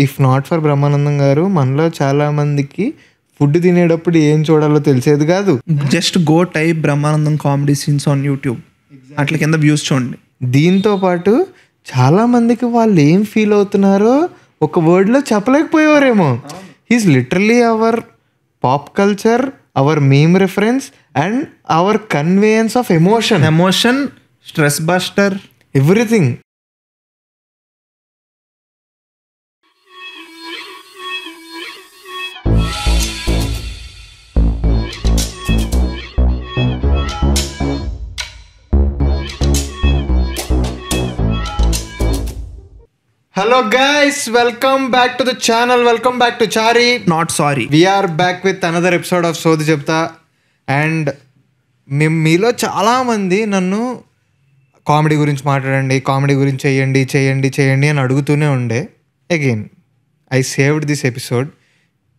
If not for Brahmanandam గారు మనలో చాలా మందికి ఫుడ్ తినేటప్పుడు ఏం చూడాలో తెలిసేది కాదు. Just go type Brahmanandam comedy scenes on YouTube, అట్లా కింద వ్యూస్ చూడండి. దీంతో పాటు చాలా మందికి వాళ్ళు ఏం ఫీల్ అవుతున్నారో ఒక వర్డ్లో చెప్పలేకపోయేవారేమో. He's literally our pop culture, our meme reference and our conveyance of emotion, stress buster, everything. Hello guys, welcome back to the channel, welcome back to Chari. Not sorry. We are back with another episode of Sodhi Chepta. And మీలో చాలామంది నన్ను comedy గురించి మాట్లాడండి, comedy గురించి చేయండి అని అడుగుతూనే ఉండే. Again I saved this episode.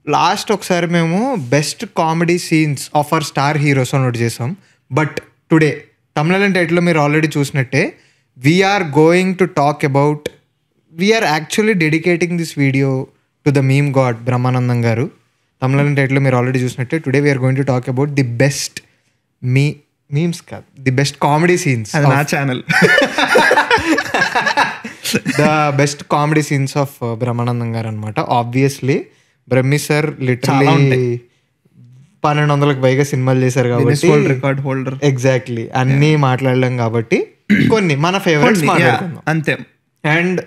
Last ఒకసారి మేము best comedy scenes of our star heroes అని ఒకటి చేసాం. బట్ టుడే తమిళ టైటిల్లో మీరు ఆల్రెడీ చూసినట్టే we're going to talk about, we're actually dedicating this video to the meme god Brahmanandam garu. Tamil టైటిల్లో మీరు ఆల్రెడీ చూసినట్టే today we're going to talk about the best memes కాదు, ది బెస్ట్ కామెడీ సీన్స్. నా channel the best comedy scenes of Brahmanandam garu అనమాట. Obviously Brahmi sir literally 1200కి పైగా సినిమాలు చేశారు కాబట్టి రికార్డ్ హోల్డర్. ఎగ్జాక్ట్లీ అన్నీ మాట్లాడలేం కాబట్టి కొన్ని మన ఫేవరెట్స్ మాట్లాడుకుందాం అంతే. అండ్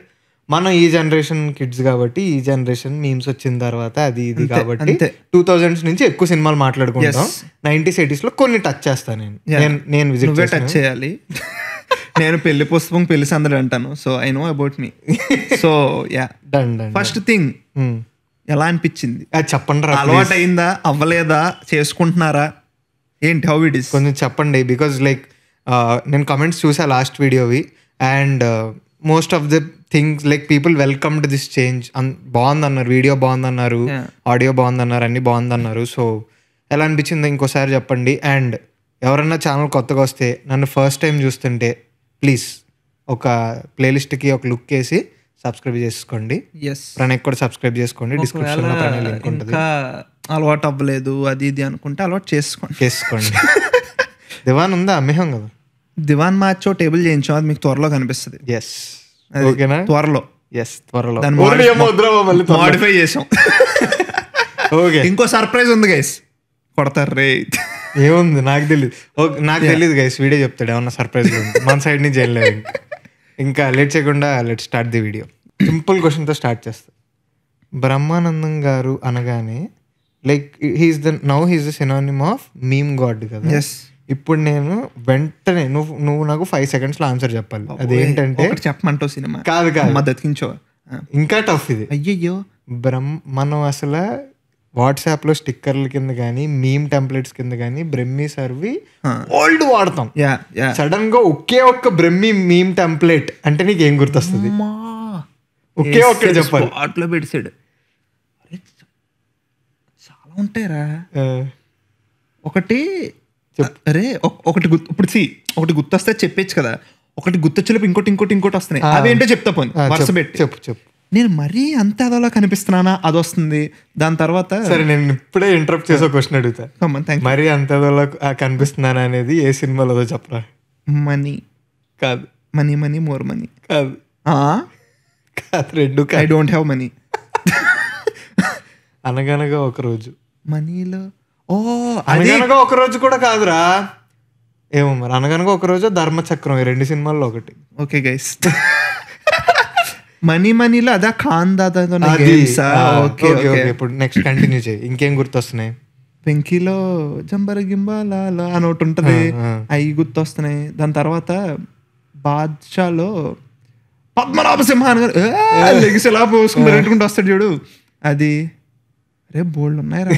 మనం ఈ జనరేషన్ కిడ్స్ కాబట్టి ఈ జనరేషన్ మీమ్స్ వచ్చిన తర్వాత అది ఇది కాబట్టి 2000s నుంచి ఎక్కువ సినిమాలు మాట్లాడుకుంటాం. 90s 80s లో కొన్ని టచ్ చేస్తాను నేను విజిట్ టచ్ చేయాలి. నేను పెళ్లి పుస్తకం పెళ్లి సందడి అంటాను, so I know about me. So yeah, first thing ఎలా అనిపించింది చెప్పండి. అలవాటు అయిందా, అవ్వలేదా, చేసుకుంటున్నారా, ఏంటి, హౌ ఇట్ ఈస్ కొంచెం చెప్పండి. బికాజ్ లైక్ నేను కమెంట్స్ చూసా లాస్ట్ వీడియోవి and most of the things like people welcome to this change. బాగుందన్నారు, వీడియో బాగుందన్నారు, ఆడియో బాగుందన్నారు, అన్నీ బాగుందన్నారు. సో ఎలా అనిపించిందో ఇంకోసారి చెప్పండి. అండ్ ఎవరన్నా ఛానల్ కొత్తగా వస్తే నన్ను ఫస్ట్ టైం చూస్తుంటే ప్లీజ్ ఒక ప్లేలిస్ట్కి ఒక లుక్ వేసి సబ్స్క్రైబ్ చేసుకోండి. ప్రణయ్ కూడా సబ్స్క్రైబ్ చేసుకోండి. డిస్క్రిప్షన్లో ప్రణయ్ లింక్ ఉంటుంది. అలవాటు అవ్వలేదు అది ఇది అనుకుంటే అలవాటు చేసుకోండి. దివాన్ ఉందా? అమ్మేహం కదా, దివాన్ మార్చో టేబుల్ చేయించాం, అది మీకు త్వరలో కనిపిస్తుంది. ఎస్, ఓకేనా? త్వరలో మోడిఫై చేసాం. ఓకే, ఇంకో సర్ప్రైజ్ ఉంది గైస్, కొడతారు రే. ఏముంది నాకు తెలియదు గైస్, వీడియో చెప్తాడు ఏమన్నా సర్ప్రైజ్ మన సైడ్ నుంచి ఏం లేదు. ఇంకా లేట్ చేయకుండా let start the video. Simple క్వశ్చన్తో స్టార్ట్ చేస్తా. బ్రహ్మానందం గారు అనగానే like he's the synonym of meme god కదా. ఇప్పుడు నేను వెంటనే నువ్వు నాకు 5 seconds ఆన్సర్ చెప్పాలి. అదేంటంటే చెప్పమంటావు సినిమా కాదు దతికించో, ఇంకా టఫ్ ఇది. అయ్యయ్యో, మనం అసలు వాట్సాప్లో స్టిక్కర్ల కింద కానీ మీమ్ టెంప్లెట్స్ కింద కానీ బ్రహ్మి సర్వి ఓల్డ్ వాడతాం. సడన్ గా ఒకే ఒక్క బ్రహ్మి మీమ్ టెంప్లెట్ అంటే నీకు ఏం గుర్తొస్తుంది? ఒకే ఒక్కటి చెప్పాలి. అట్లా పెడిసాడు, చాలా ఉంటాయిరా. ఒకటి అరే ఒకటి ఒకటి గుర్తొస్తే చెప్పేచ్చు కదా, ఒకటి గుర్తొచ్చేలోపు ఇంకోటి వస్తున్నాయి. అవేంటో చెప్తా పోనీ వరుస పెట్టి చెప్పు. నేను మరీ అంత అదోలా కనిపిస్తున్నానా, అది వస్తుంది. దాని తర్వాత సరే, నేను ఇప్పుడే ఇంటరప్ట్ చేసే క్వశ్చన్ అడుగుతా. మరీ అంత అదోలా కనిపిస్తున్నానా అనేది ఏ సినిమాలో చెప్పరా? మనీ కాదు, మనీ మోర్ మనీ కాదు, రెండు. I don't have money. అనగనగా ఒక రోజు. మనీలో అనగనగా ఒక రోజు కూడా కాదురా, ఏమో మరి. అనగనగా ఒక రోజు, ధర్మచక్రం, ఈ 2 సినిమాల్లో ఒకటి. ఓకే గైస్, మనీలో అదా ఖాన్ దాదా. ఇప్పుడు నెక్స్ట్ కంటిన్యూ చేయి. ఇంకేం గుర్తొస్తున్నాయి? వెంకీలో జంబర గింబాలా అని ఒకటి ఉంటుంది, అవి గుర్తొస్తున్నాయి. దాని తర్వాత బాద్షాలో పద్మనాభ సింహాన్ గారు లెగిసేలా పోసుకుని పెట్టుకుంటూ వస్తాడు చూడు, అది. రే బోల్డ్ ఉన్నాయిరా.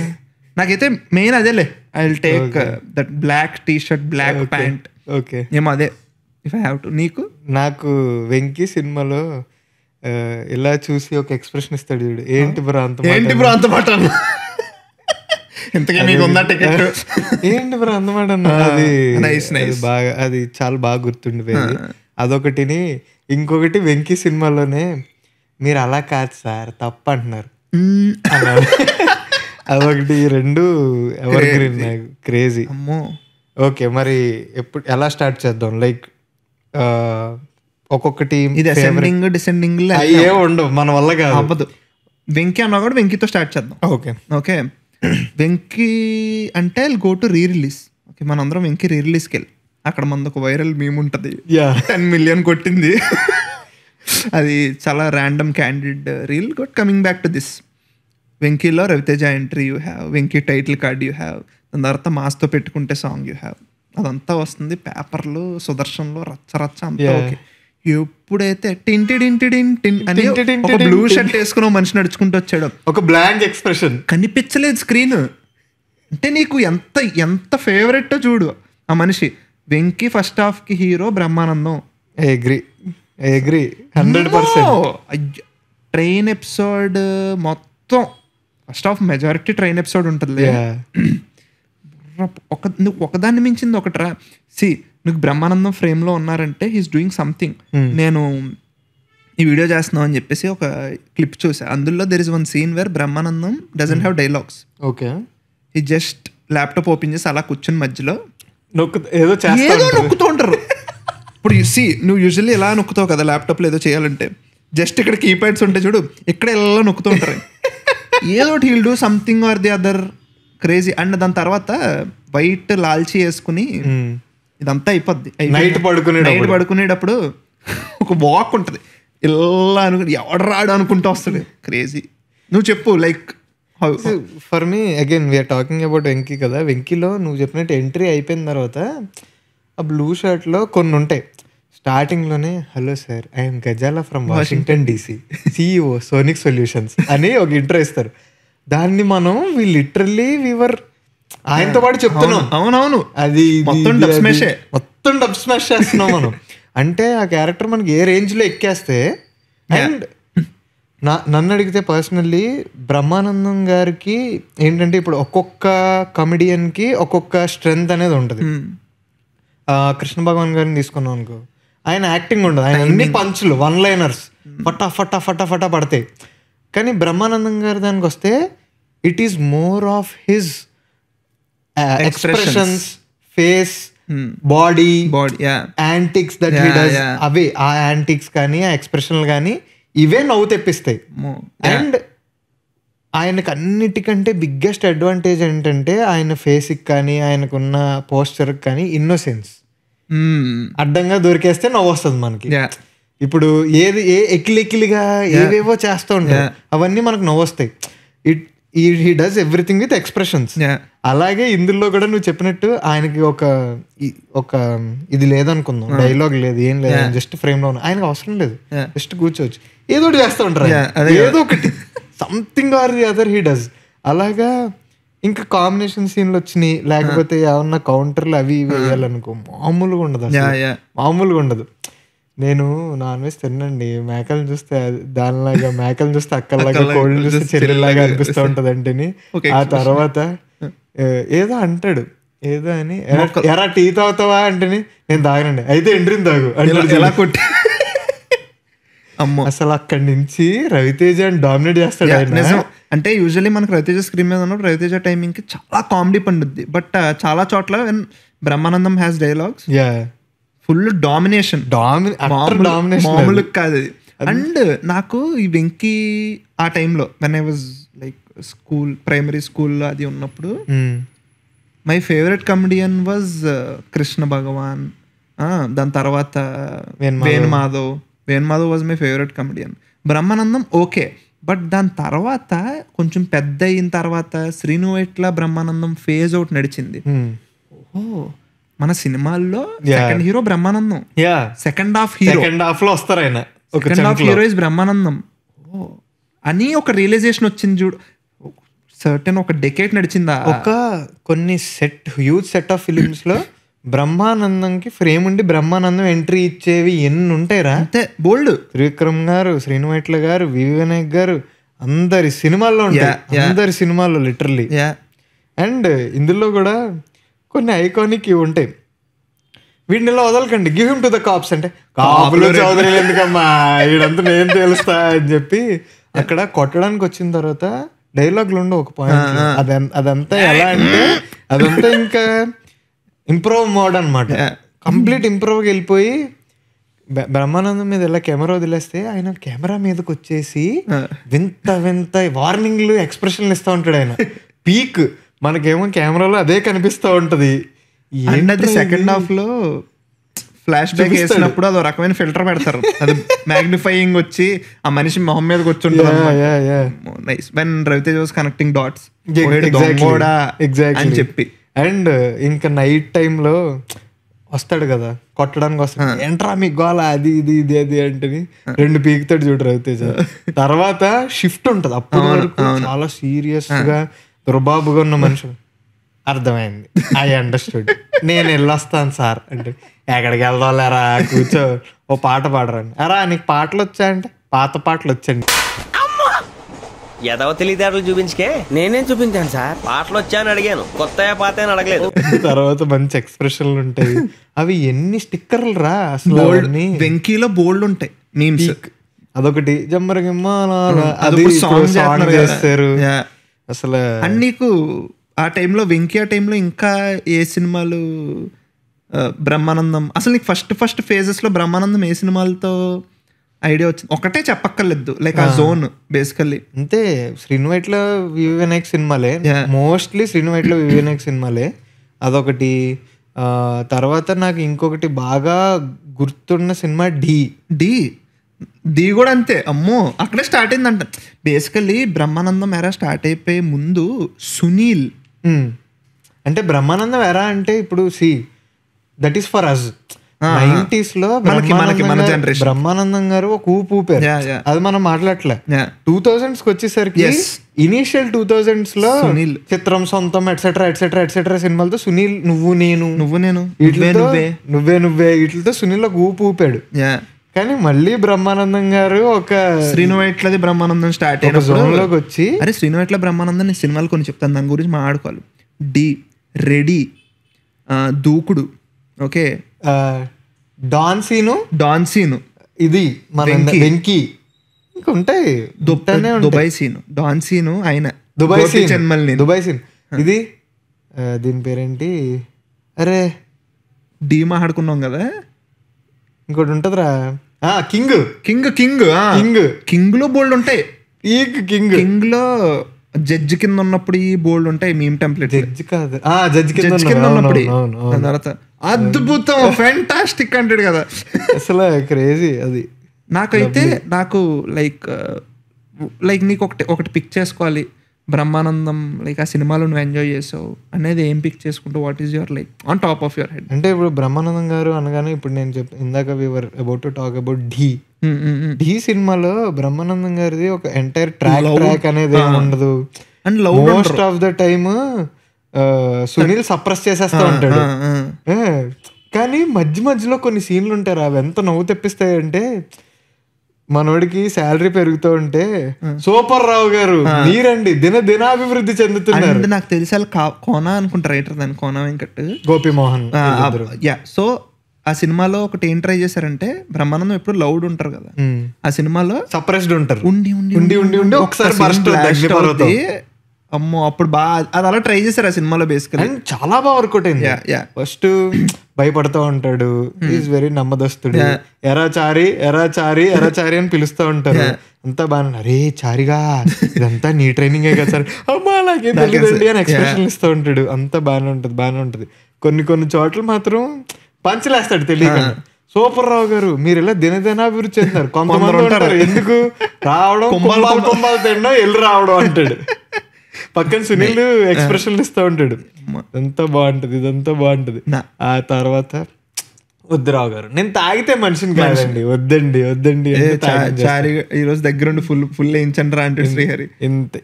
నాకైతే మెయిన్ అదేలే, I will take that black T-shirt, black pant. Okay, ఏమో అదే ఇఫ్ ఐ హ్యావ్ టు. నాకు వెంకీ సినిమాలో ఇలా చూసి ఒక ఎక్స్ప్రెషన్ ఇస్తాడు చూడు, ఏంటి బ్రో అంత మాట ఇంతకీ మీకు ఉందా టికెట్, ఏంటి బ్రో అందమాట. అది బాగా, అది చాలా బాగా గుర్తుండిపోయింది. అదొకటిని. ఇంకొకటి వెంకీ సినిమాలోనే మీరు అలా కాదు సార్ తప్పు అంటున్నారు అన్నారు. అదొకటి రెండు ఎవర్ గ్రీన్ నాకు క్రేజీ. అమ్మో. ఓకే మరి ఎప్పుడు ఎలా స్టార్ట్ చేద్దాం? లైక్ ఒక్కొక్కటి ఇది అసెండింగ్ డిసెండింగ్ అయ్యే ఉండవు మన వల్ల కాదు. అవ్వదు. వెంకీ అన్నా కూడా వెంకీతో స్టార్ట్ చేద్దాం. ఓకే ఓకే వెంకీ అంటే go to re release. Okay మనందరం వెంకీ రీ రిలీజ్కి వెళ్ళి అక్కడ మనకు ఒక వైరల్ మీమ్ ఉంటుంది, 10 million కొట్టింది. అది చాలా random candid reel. But coming back to this, వెంకీలో Ravi Teja entry you have, Venky title card you have, దాని తర్వాత మాస్తో పెట్టుకుంటే సాంగ్ యూ హ్యావ్, అదంతా వస్తుంది పేపర్లు సుదర్శన్లో రచ్చ రచ్చ అంతా. ఓకే ఎప్పుడైతే టింటిడింటిడిన్ అని ఒక బ్లూ షర్ట్ వేసుకుని మనిషి నడుచుకుంటూ వచ్చాడు, ఒక బ్లాంక్ ఎక్స్ప్రెషన్ కనిపించలేదు స్క్రీన్. అంటే నీకు ఎంత ఎంత ఫేవరెట్ చూడు ఆ మనిషి. వెంకీ ఫస్ట్ హాఫ్ కి hero Brahmanandam. Agree 100%. Train episode మొత్తం first half majority train episode ఉంటుంది. నువ్వు ఒకదాన్ని మించింది ఒకటి నీకు బ్రహ్మానందం ఫ్రేమ్ లో ఉన్నారంటే హీస్ డూయింగ్ సంథింగ్. నేను ఈ వీడియో చేస్తున్నావు అని చెప్పేసి ఒక క్లిప్ చూసా. అందులో there is one scene where Brahmanandam doesn't have dialogues. Okay ఈ జస్ట్ ల్యాప్టాప్ ఓపెన్ చేసి అలా కూర్చుని మధ్యలో ఏదో నొక్కుతూ ఉంటారు. ఇప్పుడు నువ్వు యూజువల్లీ ఎలా నొక్కుతావు కదా ల్యాప్టాప్లో ఏదో చేయాలంటే, జస్ట్ ఇక్కడ కీప్యాడ్స్ ఉంటాయి చూడు, ఇక్కడ ఎలా నొక్కుతూ ఉంటారు. ఏదో he'll do something or the other crazy. And దాని తర్వాత వైట్ లాల్చి వేసుకుని ఇదంతా అయిపోద్ది. నైట్ పడుకునేటప్పుడు ఒక వాక్ ఉంటుంది, ఇలా అనుకుని ఎవడు రాడు అనుకుంటూ వస్తాడు. క్రేజీ. నువ్వు చెప్పు like for me again we're talking about Venky కదా. వెంకీలో నువ్వు చెప్పినట్టు ఎంట్రీ అయిపోయిన తర్వాత ఆ బ్లూ షర్ట్లో కొన్ని ఉంటాయి. స్టార్టింగ్లోనే hello sir I'm Gazala from Washington DC, CEO Sonic Solutions అని ఒక ఇంట్రో ఇస్తారు. దాన్ని మనం లిటరల్లీ వీవర్ ఆయనతో పాటు చెప్తున్నాం. అవునవును, అది మొత్తం డబ్ స్మాష్ చేస్తున్నాం మనం. అంటే ఆ క్యారెక్టర్ మనకి ఏ రేంజ్లో ఎక్కేస్తే. అండ్ నన్ను అడిగితే పర్సనల్లీ బ్రహ్మానందం గారికి ఏంటంటే ఇప్పుడు ఒక్కొక్క కమెడియన్కి ఒక్కొక్క స్ట్రెంగ్త్ అనేది ఉంటుంది. కృష్ణ భగవాన్ గారిని తీసుకున్నాం అనుకో, ఆయన యాక్టింగ్ ఉండదు, ఆయన అన్ని పంచులు 1-liners ఫటా పడతాయి. కానీ బ్రహ్మానందం గారి దానికి వస్తే it is more of his expressions, face, body antics that he does. అవే ఆ యాంటిక్స్ కానీ ఆ ఎక్స్ప్రెషన్లు కానీ ఇవే నవ్వు తెప్పిస్తాయి. అండ్ ఆయనకు అన్నిటికంటే బిగ్గెస్ట్ అడ్వాంటేజ్ ఏంటంటే ఆయన ఫేస్కి కానీ ఆయనకున్న పోస్చర్కి కానీ ఇన్నోసెన్స్. అడ్డంగా దొరికేస్తే నవ్వు వస్తుంది మనకి. ఇప్పుడు ఎక్కిలిగా ఏవేవో చేస్తూ ఉంటాయి, అవన్నీ మనకు నవ్వు వస్తాయి. He does everything with expressions. అలాగే ఇందులో కూడా నువ్వు చెప్పినట్టు ఆయనకి ఒక ఇది లేదనుకుందాం, డైలాగ్ లేదు, ఏం లేదు, జస్ట్ ఫ్రేమ్ లో ఆయనకు అవసరం లేదు, జస్ట్ కూర్చోవచ్చు, ఏదో ఒకటి చేస్తూ ఉంటారు, ఏదో ఒకటి something or the other he does. అలాగా ఇంకా కాంబినేషన్ సీన్లు వచ్చినాయి, లేకపోతే ఏమన్నా కౌంటర్లు అవి ఇవి వేయాలనుకో మామూలుగా ఉండదు, మామూలుగా ఉండదు. నేను నాన్ వెజ్ తినండి, మేకలను చూస్తే దానిలాగా, మేకలను చూస్తే అక్కల్లాగా, కోళ్ళని చూస్తే చెల్లెల్లాగా అనిపిస్తూ ఉంటది అంటేని. ఆ తర్వాత ఏదో అంటాడు, ఏదో అని ఎరా టీ తాగుతావా అంటేని నేను తాగనండి, అయితే ఎండ్రిని తాగు ఎలా కొట్టి. అసలు అక్కడి నుంచి రవితేజ డామినేట్ చేస్తాడు ఆయన. అంటే యూజువల్లీ మనకు రవితేజ స్క్రీన్ మీద ఉన్నప్పుడు రవితేజ టైమింగ్ కి చాలా కామెడీ పండుద్ది. బట్ చాలా చోట్ల Brahmanandam has dialogues full domination, మామూలు కాదు. అండ్ నాకు ఈ వెంకీ ఆ టైంలో when I was like school, primary స్కూల్లో అది ఉన్నప్పుడు my favourite comedian was Krishna Bhagavan. దాని తర్వాత Venu Madhav was my favourite comedian. Brahmanandam okay, but దాని తర్వాత కొంచెం పెద్ద అయిన తర్వాత శ్రీను వైట్ల బ్రహ్మానందం ఫేజ్ అవుట్ నడిచింది. ఓహో మన సినిమాల్లో second hero Brahmanandam, second half లో వస్తారు ఆయన, second half hero is Brahmanandam అని ఒక రియలైజేషన్ వచ్చింది చూడు. సర్టెన్ ఒక డెకేడ్ నడిచిందా. ఒక కొన్ని హ్యూజ్ సెట్ ఆఫ్ ఫిలిమ్స్ లో బ్రహ్మానందంకి ఫ్రేమ్ ఉండి బ్రహ్మానందం ఎంట్రీ ఇచ్చేవి ఎన్ని ఉంటాయిరా, అంతే బోల్డ్. త్రివిక్రమ్ గారు, శ్రీను వైట్ల గారు, వివేక్ గారు, అందరి సినిమాల్లో ఉంటాయి, అందరి సినిమాల్లో లిటరల్లీ. అండ్ ఇందులో కూడా కొన్ని ఐకానిక్ ఇవి ఉంటాయి. వీడిని ఇలా వదలకండి, give him to the cops అంటే, కాపులు చౌదరి ఎందుకమ్మా వీడంతా నేను తెలుస్తా అని చెప్పి అక్కడ కొట్టడానికి వచ్చిన తర్వాత డైలాగ్లు ఉండవు ఒక పాయింట్. అదంతా ఎలా అంటే అదంతా ఇంకా ఇంప్రూవ్ మోడ్ అనమాట. కంప్లీట్ ఇంప్రూవ్కి వెళ్ళిపోయి బ్రహ్మానందం మీద ఇలా కెమెరా వదిలేస్తే ఆయన కెమెరా మీదకి వచ్చేసి వింత వింత వార్నింగ్లు ఎక్స్ప్రెషన్లు ఇస్తూ ఉంటాడు ఆయన. పీక్ మనకేమో కెమెరాలో అదే కనిపిస్తూ ఉంటది. ఏంటది సెకండ్ హాఫ్ లో ఫ్లాష్ బ్యాక్ వేసినప్పుడు అదో రకమైన ఫిల్టర్ పెడతారు, అది మ్యాగ్నిఫైయింగ్ వచ్చి ఆ మనిషి మొహం మీదకి వచ్చి ఉంటుంది. Nice when Raviteja was connecting dots అని చెప్పి. అండ్ ఇంకా నైట్ టైంలో వస్తాడు కదా కొట్టడానికి వస్తాడు, ఏంట్రా మీకు గోల అది ఇది ఇది అది అంటే 2 పీకుతాడు చూడు రవితేజ. తర్వాత షిఫ్ట్ ఉంటది, అప్పుడు వరకు చాలా సీరియస్ గా దుర్బాబుగా ఉన్న మనుషులు. అర్థమైంది, ఐ అండర్స్టూడ్, నేను వెళ్ళొస్తాను సార్ అంటే, ఎక్కడికి వెళ్దాం లేరా కూర్చో ఓ పాట పాడరండి. అరా నీకు పాటలు వచ్చా అంటే, పాత పాటలు వచ్చండి. ఎదవ తెలివితేటలు చూపించుకే. నేనేం చూపించాను సార్, పాటలు వచ్చా అని అడిగాను, కొత్త పాత అని అడగలేదు. తర్వాత మంచి ఎక్స్ప్రెషన్లు ఉంటాయి. అవి ఎన్ని స్టిక్కర్లు రా అసలు. వెంకీలో బోల్డ్ ఉంటాయి మీమ్స్. అదొకటి జమ్మరగిమ్మ అది సాంగ్ చేస్తారు అసలు. అండ్ నీకు ఆ టైంలో వెంకీ ఆ టైంలో ఇంకా ఏ సినిమాలు బ్రహ్మానందం అసలు నీకు ఫస్ట్ ఫేజెస్ లో బ్రహ్మానందం ఏ సినిమాలతో ఐడియా వచ్చింది? ఒకటే చెప్పక్కర్లేదు, లైక్ ఆ జోన్ బేసికల్లీ అంతే. శ్రీనువైట్లో వివిఎన్ఎక్ సినిమాలే మోస్ట్లీ, శ్రీనువైట్లో వివిఎన్ఎక్ సినిమాలే అదొకటి. తర్వాత నాకు ఇంకొకటి బాగా గుర్తున్న సినిమా డి కూడా అంతే. అమ్మో అక్కడే స్టార్ట్ అయిందంట బేసికల్లీ. బ్రహ్మానందం ఎరా స్టార్ట్ అయిపోయే ముందు సునీల్ అంటే బ్రహ్మానందం ఎరా అంటే ఇప్పుడు that is for us 90s లో బ్రహ్మానందం గారు ఒక ఊపు ఊపారు, అది మనం మాట్లాడలే. 2000s వచ్చేసరికి ఇనీషియల్ 2000s లో చిత్రం, సొంతం ఎట్సెట్రా ఎట్సెట్రా ఎట్సెట్రా సినిమాలతో సునీల్ నువ్వు నేను నువ్వే వీటితో సునీల్ ఒక ఊపు ఊపాడు. కానీ మళ్ళీ బ్రహ్మానందం గారు ఒక శ్రీనువైట్లది బ్రహ్మానందం స్టార్ట్ అయిన జోన్ లోకి వచ్చి, అరే శ్రీనువైట్ల బ్రహ్మానందం సినిమాలు కొన్ని చెప్తాను, దాని గురించి మాట్లాడుకోవాలి. రెడీ, దూకుడు, ఓకే, డాన్ సీను, ఇది మన వెంకీ, ఇంకా ఉంటాయి దుబాయ్ సీను, డాన్ సీను, ఆయన దుబాయ్ సీన్, ఇది దీని పేరేంటి, అరే డి మాట్లాడుకున్నాం కదా. ఇంకోటి ఉంటదిరా కింగ్ లో బోల్డ్ ఉంటాయి. కింగ్ లో జడ్జి కింద ఉన్నప్పుడు ఈ బోల్డ్ ఉంటాయి మీమ్ టెంప్లెట్. జడ్జి కింద ఉన్నప్పుడు తర్వాత అద్భుతం ఫెంటాస్టిక్ అంటాడు కదా, అసలు క్రేజీ అది. నాకైతే నాకు లైక్ నీకు ఒకటి పిక్ చేసుకోవాలి బ్రహ్మానందం, లైక్ ఆ సినిమాలో నువ్వు ఎంజాయ్ చేసావు అనేది ఏం పిక్ చేసుకుంటూ what is your like on top of your head? అంటే ఇప్పుడు బ్రహ్మానందం గారు అనగానే ఇప్పుడు నేను ఇందాక వి వర్ అబౌట్ టు టాక్ అబౌట్ ఢీ సినిమాలో బ్రహ్మానందం గారిది ఒక ఎంటైర్ ట్రాక్ అనేది ఏమి ఉండదు. And most of the time Sunil suppress చేసేస్తా ఉంటాడు. కానీ మధ్యలో కొన్ని సీన్లు ఉంటారు, అవి ఎంత నవ్వు తెప్పిస్తాయంటే, మనోడికి శాలరీ పెరుగుతూ ఉంటే సూపర్ రావు గారు మీరండి దినాభివృద్ధి చెందుతున్నారు. నాకు తెలిసి కోనా అనుకుంటా రైటర్, దాని కోనా వెంకట్, గోపిమోహన్. సో ఆ సినిమాలో ఒకటి ఏం ట్రై చేశారంటే, బ్రహ్మానందం ఎప్పుడు లౌడ్ ఉంటారు కదా, ఆ సినిమాలో సప్రెస్డ్ ఉంటారు, ఉండి ఒకసారి అమ్మో అప్పుడు బాగా అది అలా ట్రై చేశారు ఆ సినిమాలో. బేసికలీ చాలా బాగా వర్కౌట్ అయింది. ఫస్ట్ భయపడుతూ ఉంటాడు, ఈజ్ వెరీ నమ్మదస్తుడు, ఎరా చారి అని పిలుస్తూ ఉంటారు, అంతా బాగా అరే చారిగా ఇదంతా నీ ట్రైనింగే కదా సార్, అమ్మా అలాగే తెలియదండి అని ఎక్స్ప్రెషన్ ఇస్తూ ఉంటాడు. అంతా బాగానే ఉంటుంది. కొన్ని చోట్ల మాత్రం పంచలేస్తాడు తెలియక. సూపర్ రావు గారు మీరు ఇలా దినాభివృద్ధి చెందుతారు. కొంతమంది ఉంటారు ఎందుకు రావడం కుంభాలు తినడం వెళ్ళి రావడం అంటాడు. పక్కన సునీల్ ఎక్స్ప్రెషన్ ఇస్తూ ఉంటాడు. ఇదంతా బాగుంటది. ఆ తర్వాత వద్దురావు గారు నేను తాగితే మనిషిని కాదండి, వద్దండి ఈ రోజు దగ్గరుండి ఫుల్ వేయించండి అంటాడు శ్రీహరి.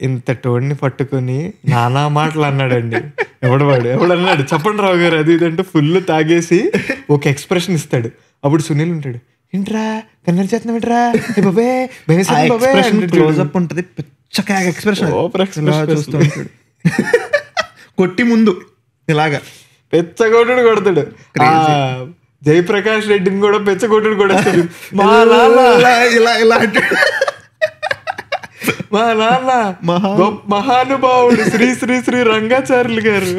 ఇంత టోన్ని పట్టుకొని నానా మాటలు అన్నాడండి. ఎవడన్నాడు చెప్పండి రావు గారు అది ఇదంటే ఫుల్ తాగేసి ఒక ఎక్స్ప్రెషన్ ఇస్తాడు. అప్పుడు సునీల్ ఉంటాడు, ఏంట్రా కన్నడ చేతనం ఏంట్రా క్లోజ్అప్ ఉంటది, ఎక్స్ప్రెషన్ చూస్తూ ఉంటాడు, కొట్టి ముందు ఇలాగా పెచ్చగొట్టుడు కొడతాడు. జయప్రకాష్ రెడ్డిని కూడా పెచ్చగొట్టుడు కూడా మా నాన్న ఇలా ఇలా అంటాడు. మా నాన్న మహానుభావుడు శ్రీ శ్రీ శ్రీ రంగాచార్యులు గారు.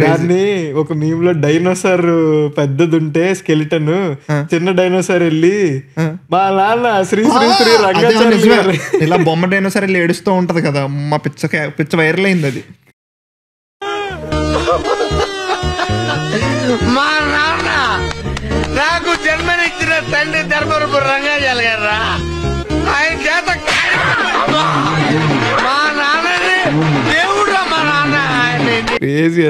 దాన్ని ఒక మీమ్ లో డైనోసార్ పెద్దది ఉంటే స్కెలిటన్, చిన్న డైనోసార్ వెళ్ళి మా నాన్న శ్రీ శ్రీ శ్రీ రంగాచార్యులు గారు ఇలా బొమ్మ డైనోసార్ వెళ్ళి ఏడుస్తూ ఉంటది కదా, మా పిచ్చ వైరల్ అయింది అది. మా నాన్న నాకు జన్మనిచ్చిన తండ్రి ధర్మరూపు రంగాచార్యులు గారా, ఆయన చేత మా నాన్నని దేవుడు మా నాన్న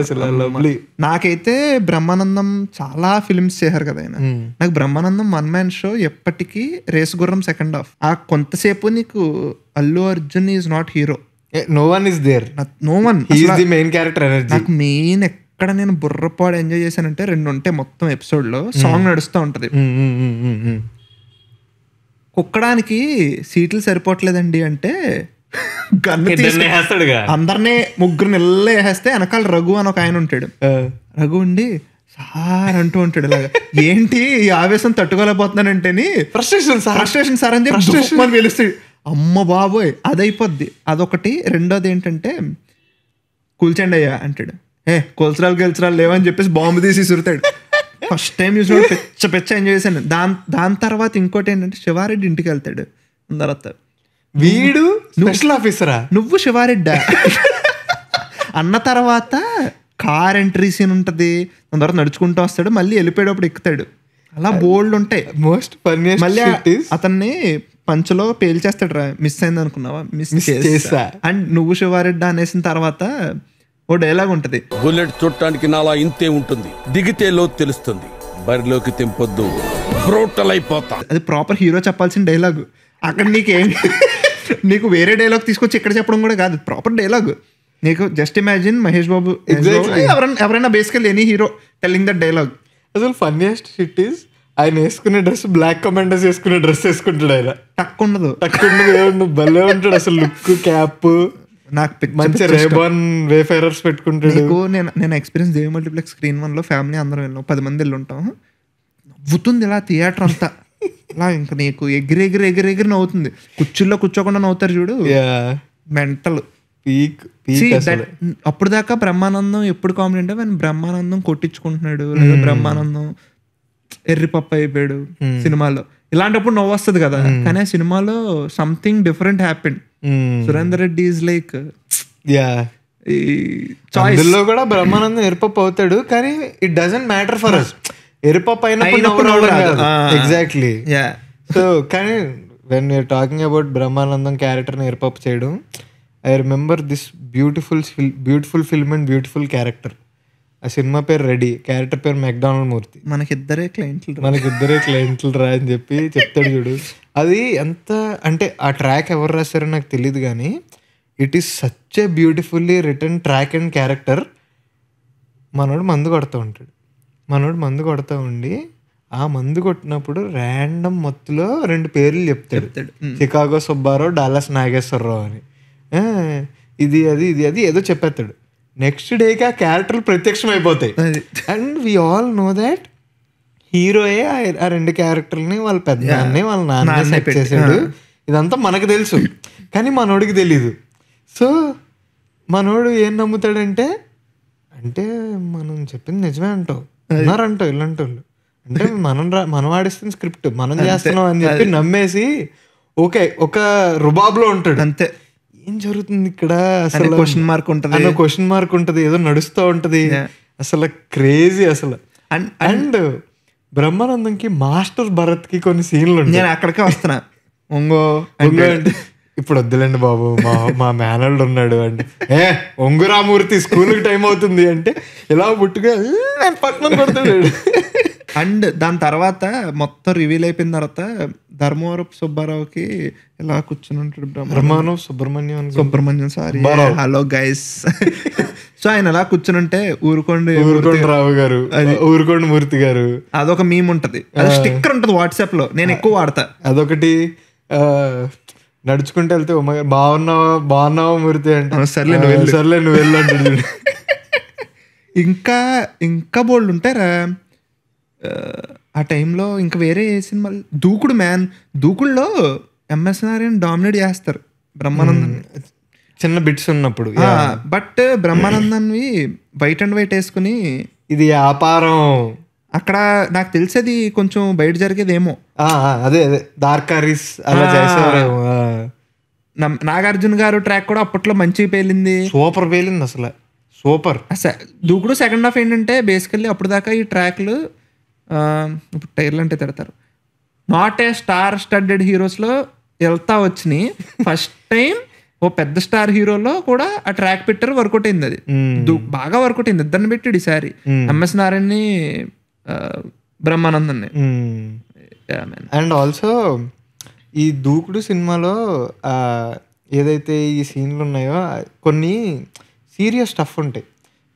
అసలు లవ్లీ. నాకైతే బ్రహ్మానందం చాలా ఫిల్మ్స్ చేశారు కదా ఆయన. నాకు బ్రహ్మానందం 1 man షో ఎప్పటికీ రేసు గుర్రం సెకండ్ హాఫ్. ఆ కొంతసేపు నీకు Allu Arjun is not hero, no one is there, no one, the main character energy. నాకు మెయిన్ ఎక్కడ నేను బుర్రపాడు ఎంజాయ్ చేశానంటే 2 ఉంటాయి మొత్తం ఎపిసోడ్ లో. సాంగ్ నడుస్తూ ఉంటది, కుక్కడానికి సీట్లు సరిపోవట్లేదండి అంటే గన్ను అందరినీ 3 నెలలు వేసేస్తే వెనకాల రఘు అని ఒక ఆయన ఉంటాడు. రఘు ఉండి సార్ అంటూ ఉంటాడు ఇలాగా, ఏంటి ఈ ఆవేశం తట్టుకోలేకపోతున్నానంటేని ఫ్రస్ట్రేషన్ సార్ అని చెప్పి పిలుస్తాడు. అమ్మ బాబోయ్ అదైపోద్ది. అదొకటి. రెండోది ఏంటంటే కూల్చండి అయ్యా అంటాడు. కొలసరాలు లేవని చెప్పేసి బాంబు తీసి సురుతాడు. ఫస్ట్ టైం చూసిన పెచ్చ ఎంజాయ్ చేశాను. దాని తర్వాత ఇంకోటి ఏంటంటే శివారెడ్డి ఇంటికి వెళ్తాడు. తర్వాత వీడు స్పెషల్ ఆఫీసరా, నువ్వు శివారెడ్డా అన్న తర్వాత కార్ ఎంట్రీ సీన్ ఉంటది. దాని తర్వాత నడుచుకుంటూ వస్తాడు, మళ్ళీ వెళ్ళిపోయేటప్పుడు ఎక్కుతాడు. అలా బోల్డ్ ఉంటాయి. మోస్ట్ మళ్ళీ అతన్ని పంచలో పేల్చేస్తాడు రా, మిస్ అయింది అనుకున్నావా, మిస్ చేసా అండ్ నువ్వు శివారెడ్డి అనేసిన తర్వాత ఓ డైలాగ్ ఉంటది, బుల్లెట్ చుట్టానికి నాలా ఇంతే ఉంటుంది, దిగితే లో తెలుస్తుంది, బరిలోకి తెంపొద్దు బ్రూటల్ అయిపోతా. అది ప్రాపర్ హీరో చెప్పాల్సిన డైలాగ్. అక్కడ నీకు వేరే డైలాగ్ తీసుకొచ్చి ఇక్కడ చెప్పడం కూడా కాదు, ప్రాపర్ డైలాగ్. నీకు జస్ట్ ఇమాజిన్ మహేష్ బాబు ఎవరైనా బేసికల్ any hero telling that dialogue. అసలు ఫన్నీయెస్ట్ షిట్ ఈస్ ఆయన వేసుకునే డ్రెస్ బ్లాక్ కమాండర్స్ వేసుకునే డ్రెస్ వేసుకుంటాడు. ఆయన టక్ ఉండదు భలే ఉంటాడు అసలు. లుక్, క్యాప్, నాకు మంచి రేబాన్ వేఫైరర్స్ పెట్టుకుంటాడు. నేను ఎక్స్పీరియన్స్ దేవి మల్టీప్లెక్స్ స్క్రీన్ 1లో ఫ్యామిలీ అందరం వెళ్ళాం, 10 మంది వెళ్ళి ఉంటాం. నవ్వుతుంది ఇలా థియేటర్ అంతా, ఇలా ఇంకా నీకు ఎగిరి నవ్వుతుంది. కుర్చీల్లో కూర్చోకుండా నవ్వుతారు చూడు, మెంటల్ పీక్. అప్పుడు దాకా బ్రహ్మానందం ఎప్పుడు కామెడీ అంటే బ్రహ్మానందం కొట్టించుకుంటున్నాడు, లేదా బ్రహ్మానందం ఎర్రిపప్పు అయిపోయాడు సినిమాలో, ఇలాంటప్పుడు నవ్వు వస్తుంది కదా. కానీ ఆ సినిమాలో something different happened. Surender Reddy is like అందులో కూడా బ్రహ్మానందం ఎర్రిపప్పు అవుతాడు, కానీ it doesn't matter for us. ఎర్రిపప్పు అయినప్పుడు ఎగ్జాక్ట్లీ. సో కానీ when you're talking about Brahmanandam క్యారెక్టర్ని ఎర్రిపప్పు చేయడం, I remember this beautiful film and beautiful character. ఆ సినిమా పేరు రెడీ, క్యారెక్టర్ పేరు మెక్డానల్డ్ మూర్తి. మనకిద్దరే క్లయింట్లు రా అని చెప్పి చెప్తాడు చూడు. అది ఎంత అంటే ఆ ట్రాక్ ఎవరు రాశారో నాకు తెలియదు, కానీ it is such a beautifully written track and character. మనోడు మందు కొడతా ఉండి ఆ మందు కొట్టినప్పుడు ర్యాండమ్ మత్తులో 2 పేర్లు చెప్తాడు. చికాగో సుబ్బారావు, డాలస్ నాగేశ్వరరావు అని. ఇది ఏదో చెప్పేస్తాడు. నెక్స్ట్ డేకి ఆ క్యారెక్టర్లు ప్రత్యక్షం అయిపోతాయి. And we all know that హీరోయే ఆ 2 క్యారెక్టర్ని వాళ్ళ పెద్దనాన్ని వాళ్ళ నాన్న సెట్ చేశాడు. ఇదంతా మనకు తెలుసు, కానీ మనోడికి తెలీదు. సో మనోడు ఏం నమ్ముతాడంటే, అంటే మనం చెప్పింది నిజమే అంటావు, ఉన్నారంటావు ఇలాంటి వాళ్ళు, అంటే మనం వాడిస్తున్న స్క్రిప్ట్ మనం చేస్తున్నాం అని చెప్పి నమ్మేసి ఓకే ఒక రుబాబ్లో ఉంటాడు. అంతే. ఏం జరుగుతుంది ఇక్కడ అసలు క్వశ్చన్ మార్క్ ఉంటది, ఏదో నడుస్తూ ఉంటది. అసలు క్రేజీ అసలు. అండ్ బ్రహ్మానందంకి మాస్టర్ భరత్ కి కొన్ని సీన్లు ఉంటాయి. నేను అక్కడికే వస్తున్నా. అంటే ఇప్పుడు వద్దులేండి బాబు, మా మేనల్డ్ ఉన్నాడు అంటే, ఒంగురామూర్తి స్కూల్కి టైం అవుతుంది అంటే ఇలా పుట్టుగా పక్కన కొడతాడు. అండ్ దాని తర్వాత మొత్తం రివీల్ అయిపోయిన తర్వాత ధర్మవరపు సుబ్బారావుకి ఇలా కూర్చుని ఉంటాడు. Subrahmanyam sorry, hello guys. So ఆయన ఎలా కూర్చుని ఉంటే ఊరుకోండి రావు గారు, ఊరుకోండి మూర్తి గారు, అదొక మీమ్ ఉంటది, అది స్టిక్కర్ ఉంటది వాట్సాప్ లో, నేను ఎక్కువ వాడతా. అదొకటి. నడుచుకుంటూ వెళ్తే బాగున్నావా మూర్తి అంటే, సర్లే నువ్వు వెళ్ళండి. ఇంకా బోల్డ్ ఉంటారా. ఆ టైంలో ఇంకా వేరే ఏ సినిమాలు, దూకుడు మ్యాన్, దూకుడులో ఎంఎస్ నారాయణ డామినేట్ చేస్తారు బ్రహ్మానందన్ చిన్న బిట్స్ ఉన్నప్పుడు. బట్ బ్రహ్మానందన్వి వైట్ అండ్ వైట్ వేసుకుని ఇది వ్యాపారం అక్కడ నాకు తెలిసేది కొంచెం బయట జరిగేదేమో. అదే డార్కారీస్ అలా చేసేవారేమో. నాగార్జున గారు ట్రాక్ కూడా అప్పట్లో మంచిగా పేలింది, సూపర్ పేలింది అసలు, సూపర్. దూకుడు సెకండ్ హాఫ్ ఏంటంటే బేసికల్లీ అప్పుడు దాకా ఈ ట్రాక్లు ఇప్పుడు టైర్లు అంటే తిడతారు, నాట్ ఏ స్టార్ స్టడెడ్ హీరోస్లో వెళ్తా వచ్చినాయి. ఫస్ట్ టైం ఓ పెద్ద స్టార్ హీరోలో కూడా ఆ ట్రాక్ పెట్టారు, వర్కౌట్ అయింది. అది బాగా వర్కౌట్ అయింది. ఇద్దరిని పెట్టాడు ఈసారి, ఎంఎస్ నారాయణని, బ్రహ్మానందన్ని. అండ్ ఆల్సో ఈ దూకుడు సినిమాలో ఏదైతే ఈ సీన్లు ఉన్నాయో కొన్ని సీరియస్ స్టఫ్ ఉంటాయి.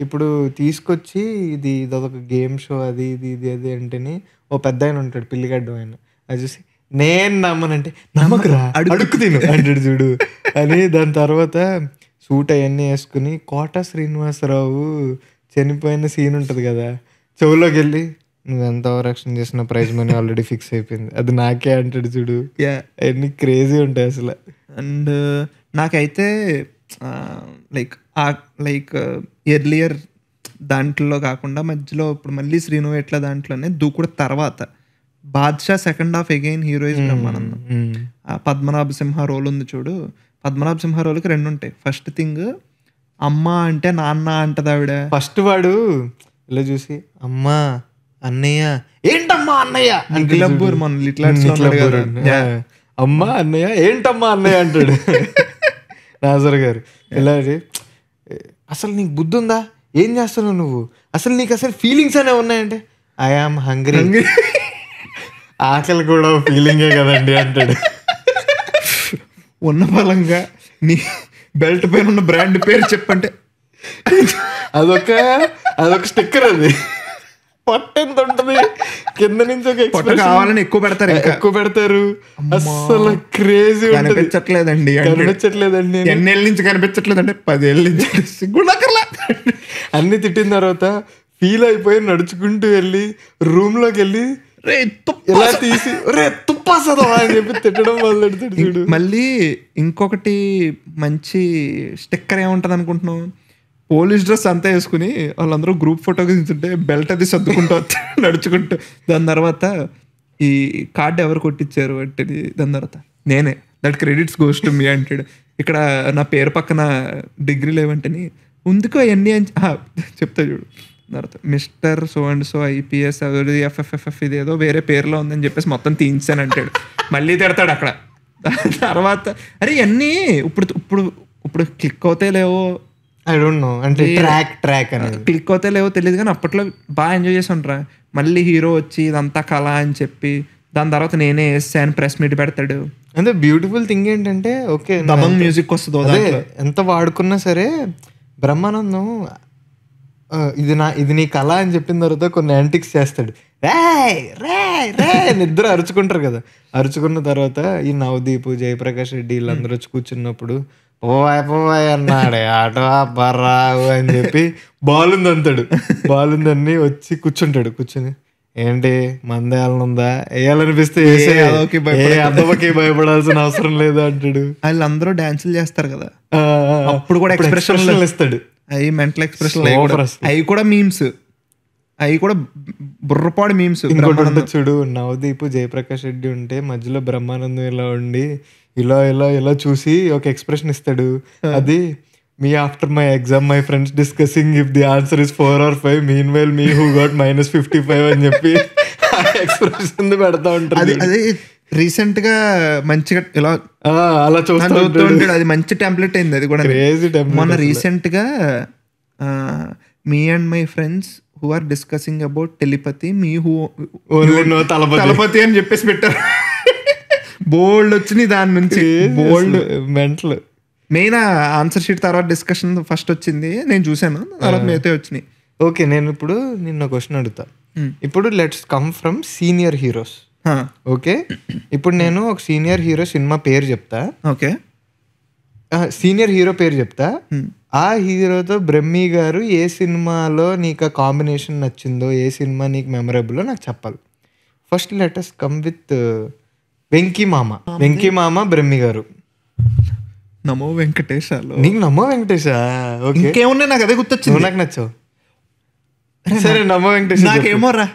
ఇప్పుడు తీసుకొచ్చి ఇదొక గేమ్ షో, అది ఇది ఇది అది అంటేనే ఓ పెద్ద ఆయన ఉంటాడు, పిల్లిగడ్డం ఆయన, అది చూసి నేను నమ్మనంటే నమ్మకురా అడుక్కు తిను అంటాడు చూడు అని. దాని తర్వాత సూట్ అవన్నీ వేసుకుని కోట శ్రీనివాసరావు చనిపోయిన సీన్ ఉంటుంది కదా, చెవులోకి వెళ్ళి నువ్వు ఎంత ఓవరాక్షన్ చేసిన ప్రైజ్ మనీ ఆల్రెడీ ఫిక్స్ అయిపోయింది, అది నాకే అంటాడు చూడు. అవన్నీ క్రేజీ ఉంటాయి అసలు. అండ్ నాకైతే లైక్ ఎర్లియర్ దాంట్లో కాకుండా మధ్యలో ఇప్పుడు మళ్ళీ శ్రీనువేట్ల దాంట్లోనే దూకుడు తర్వాత Baadshah second half again heroism Brahmanandam. Padmanabha Simha role ఉంది చూడు, పద్మనాభ సింహ రోల్కి రెండు ఉంటాయి. ఫస్ట్ థింగ్ అమ్మ అంటే నాన్న అంటది ఆవిడ. ఫస్ట్ వాడు ఇలా చూసి అమ్మా అన్నయ్య ఏంటమ్మా అన్నయ్య లిటిల్ మన లిటిల్ అమ్మా అన్నయ్య ఏంటమ్మా అన్నయ్య అంటాడు నాజర్ గారు. ఇలా అసలు నీకు బుద్ధి ఉందా, ఏం చేస్తున్నావు నువ్వు, అసలు నీకు అసలు ఫీలింగ్స్ అనేవి ఉన్నాయంటే ఐ ఆమ్ హంగ్రీ, ఆకలి కూడా ఫీలింగే కదండి అంటాడు. ఉన్న బలంగా నీ బెల్ట్ పైన ఉన్న బ్రాండ్ పేరు చెప్పంటే అదొక స్టిక్కర్, అది పొట్ట ఎంత ఉంటది కింద నుంచి ఒక పొట్ట కావాలని ఎక్కువ పెడతారు. అసలు క్రేజీ కనిపించట్లేదండి ఎన్నేళ్ళ నుంచి కనిపించట్లేదంటే 10 ఏళ్ళ నుంచి అన్ని తిట్టిన తర్వాత ఫీల్ అయిపోయి నడుచుకుంటూ వెళ్ళి రూమ్ లోకి వెళ్ళి ఇలా తీసి తుప్పాసదా అని చెప్పి తిట్టడం మొదలెడతాడు చూడు. మళ్ళీ ఇంకొకటి మంచి స్టిక్కర్ ఏముంటది అనుకుంటున్నావు, పోలీస్ డ్రెస్ అంతా వేసుకుని వాళ్ళందరూ గ్రూప్ ఫోటోకి తీసుంటే బెల్ట్ అది సర్దుకుంటూ నడుచుకుంటూ, దాని తర్వాత ఈ కార్డు ఎవరు కొట్టించారు అంటే దాని తర్వాత నేనే, that credits goes to me అంటాడు. ఇక్కడ నా పేరు పక్కన డిగ్రీ లేవంటని ఉందికో అవన్నీ అని చెప్తా చూడు. తర్వాత mister so and so IPS FFF ఇదేదో వేరే పేరులో ఉందని చెప్పేసి మొత్తం తీయించాను అంటాడు. మళ్ళీ తిడతాడు అక్కడ. తర్వాత అరే ఇవన్నీ ఇప్పుడు క్లిక్ అవుతాయి లేవో, ఐ డోంట్ నో, అంటే ట్రాక్ అనేది క్లిక్ అవుతాయి లేవో తెలియదు కానీ అప్పట్లో బాగా ఎంజాయ్ చేసి ఉంటారా. మళ్ళీ హీరో వచ్చి ఇదంతా కళ అని చెప్పి దాని తర్వాత నేనే వేసాను ప్రెస్ మీట్ పెడతాడు. అంటే బ్యూటిఫుల్ థింగ్ ఏంటంటే ఓకే దబంగ్ మ్యూజిక్ వస్తుంది, ఎంత వాడుకున్నా సరే బ్రహ్మానందం ఇది నీ కళ అని చెప్పిన తర్వాత కొన్ని యాంటిక్స్ చేస్తాడు. ఇద్దరు అరుచుకుంటారు కదా, అరుచుకున్న తర్వాత ఈ నవదీప్ జయప్రకాష్ రెడ్డి వీళ్ళందరూ వచ్చి కూర్చున్నప్పుడు పోవాయ్ అన్నాడే ఆటో బర్రావు అని చెప్పి బాలుంది అంతాడు. బాలుందని వచ్చి కూర్చుంటాడు. కూర్చుని ఏంటి మందేయాలనుందా, వేయాలనిపిస్తే అద్దవకి భయపడాల్సిన అవసరం లేదు అంటాడు. వాళ్ళందరూ డాన్సులు చేస్తారు కదా, అప్పుడు కూడా ఎక్స్ప్రెషన్ ఇస్తాడు. అవి మెంటల్ ఎక్స్ప్రెషన్, అవి కూడా మీమ్స్, అవి కూడా బుర్రపాడు మీమ్స్. ఇంకోటి చూడు, నవదీప్ జయప్రకాష్ రెడ్డి ఉంటే మధ్యలో బ్రహ్మానందం ఇలా ఉండి ఇలా ఇలా ఇలా చూసి ఒక ఎక్స్ప్రెషన్ ఇస్తాడు. అది me after my exam my friends discussing if the answer is 4 or 5 meanwhile me who got -55 అని చెప్పి ఎక్స్ప్రెషన్ పెడతా ఉంటాడు. అది రీసెంట్ గా మంచిగా ఇలా అలా చూస్తూ ఉంటాడు. అది మంచి టెంప్లెట్ అయింది. అది కూడా మొన్న రీసెంట్ గా me and my friends who are discussing about telepathy me who Thalapathy అని చెప్పేసి పెట్టారు. బోల్డ్ వచ్చినాయి దాని నుంచి, బోల్డ్ మెంటల్. మెయిన్ ఆన్సర్ షీట్ తర్వాత డిస్కషన్ ఫస్ట్ వచ్చింది, నేను చూసాను, తర్వాత మిగతా వచ్చినాయి. ఓకే, నేను ఇప్పుడు నిన్న క్వశ్చన్ అడుగుతా. ఇప్పుడు let's come from senior heroes. Okay, ఇప్పుడు నేను ఒక సీనియర్ హీరో సినిమా పేరు చెప్తా. ఓకే, సీనియర్ హీరో పేరు చెప్తా, ఆ హీరోతో బ్రహ్మి గారు ఏ సినిమాలో నీకు ఆ కాంబినేషన్ నచ్చిందో, ఏ సినిమా నీకు మెమరబుల్లో నాకు చెప్పాలి. First letters come with Venky మామ బ్రహ్మి గారు. నమో వెంకటేశాలు. నీకు నమ్మో వెంకటేశా? ఓకే, ఇంకేమున్నాయి నాకు అదే గుర్తొచ్చింది. నువ్వు నాకు నచ్చావు. సరే నమ్మో వెంకటేశ్. నాకేమో రా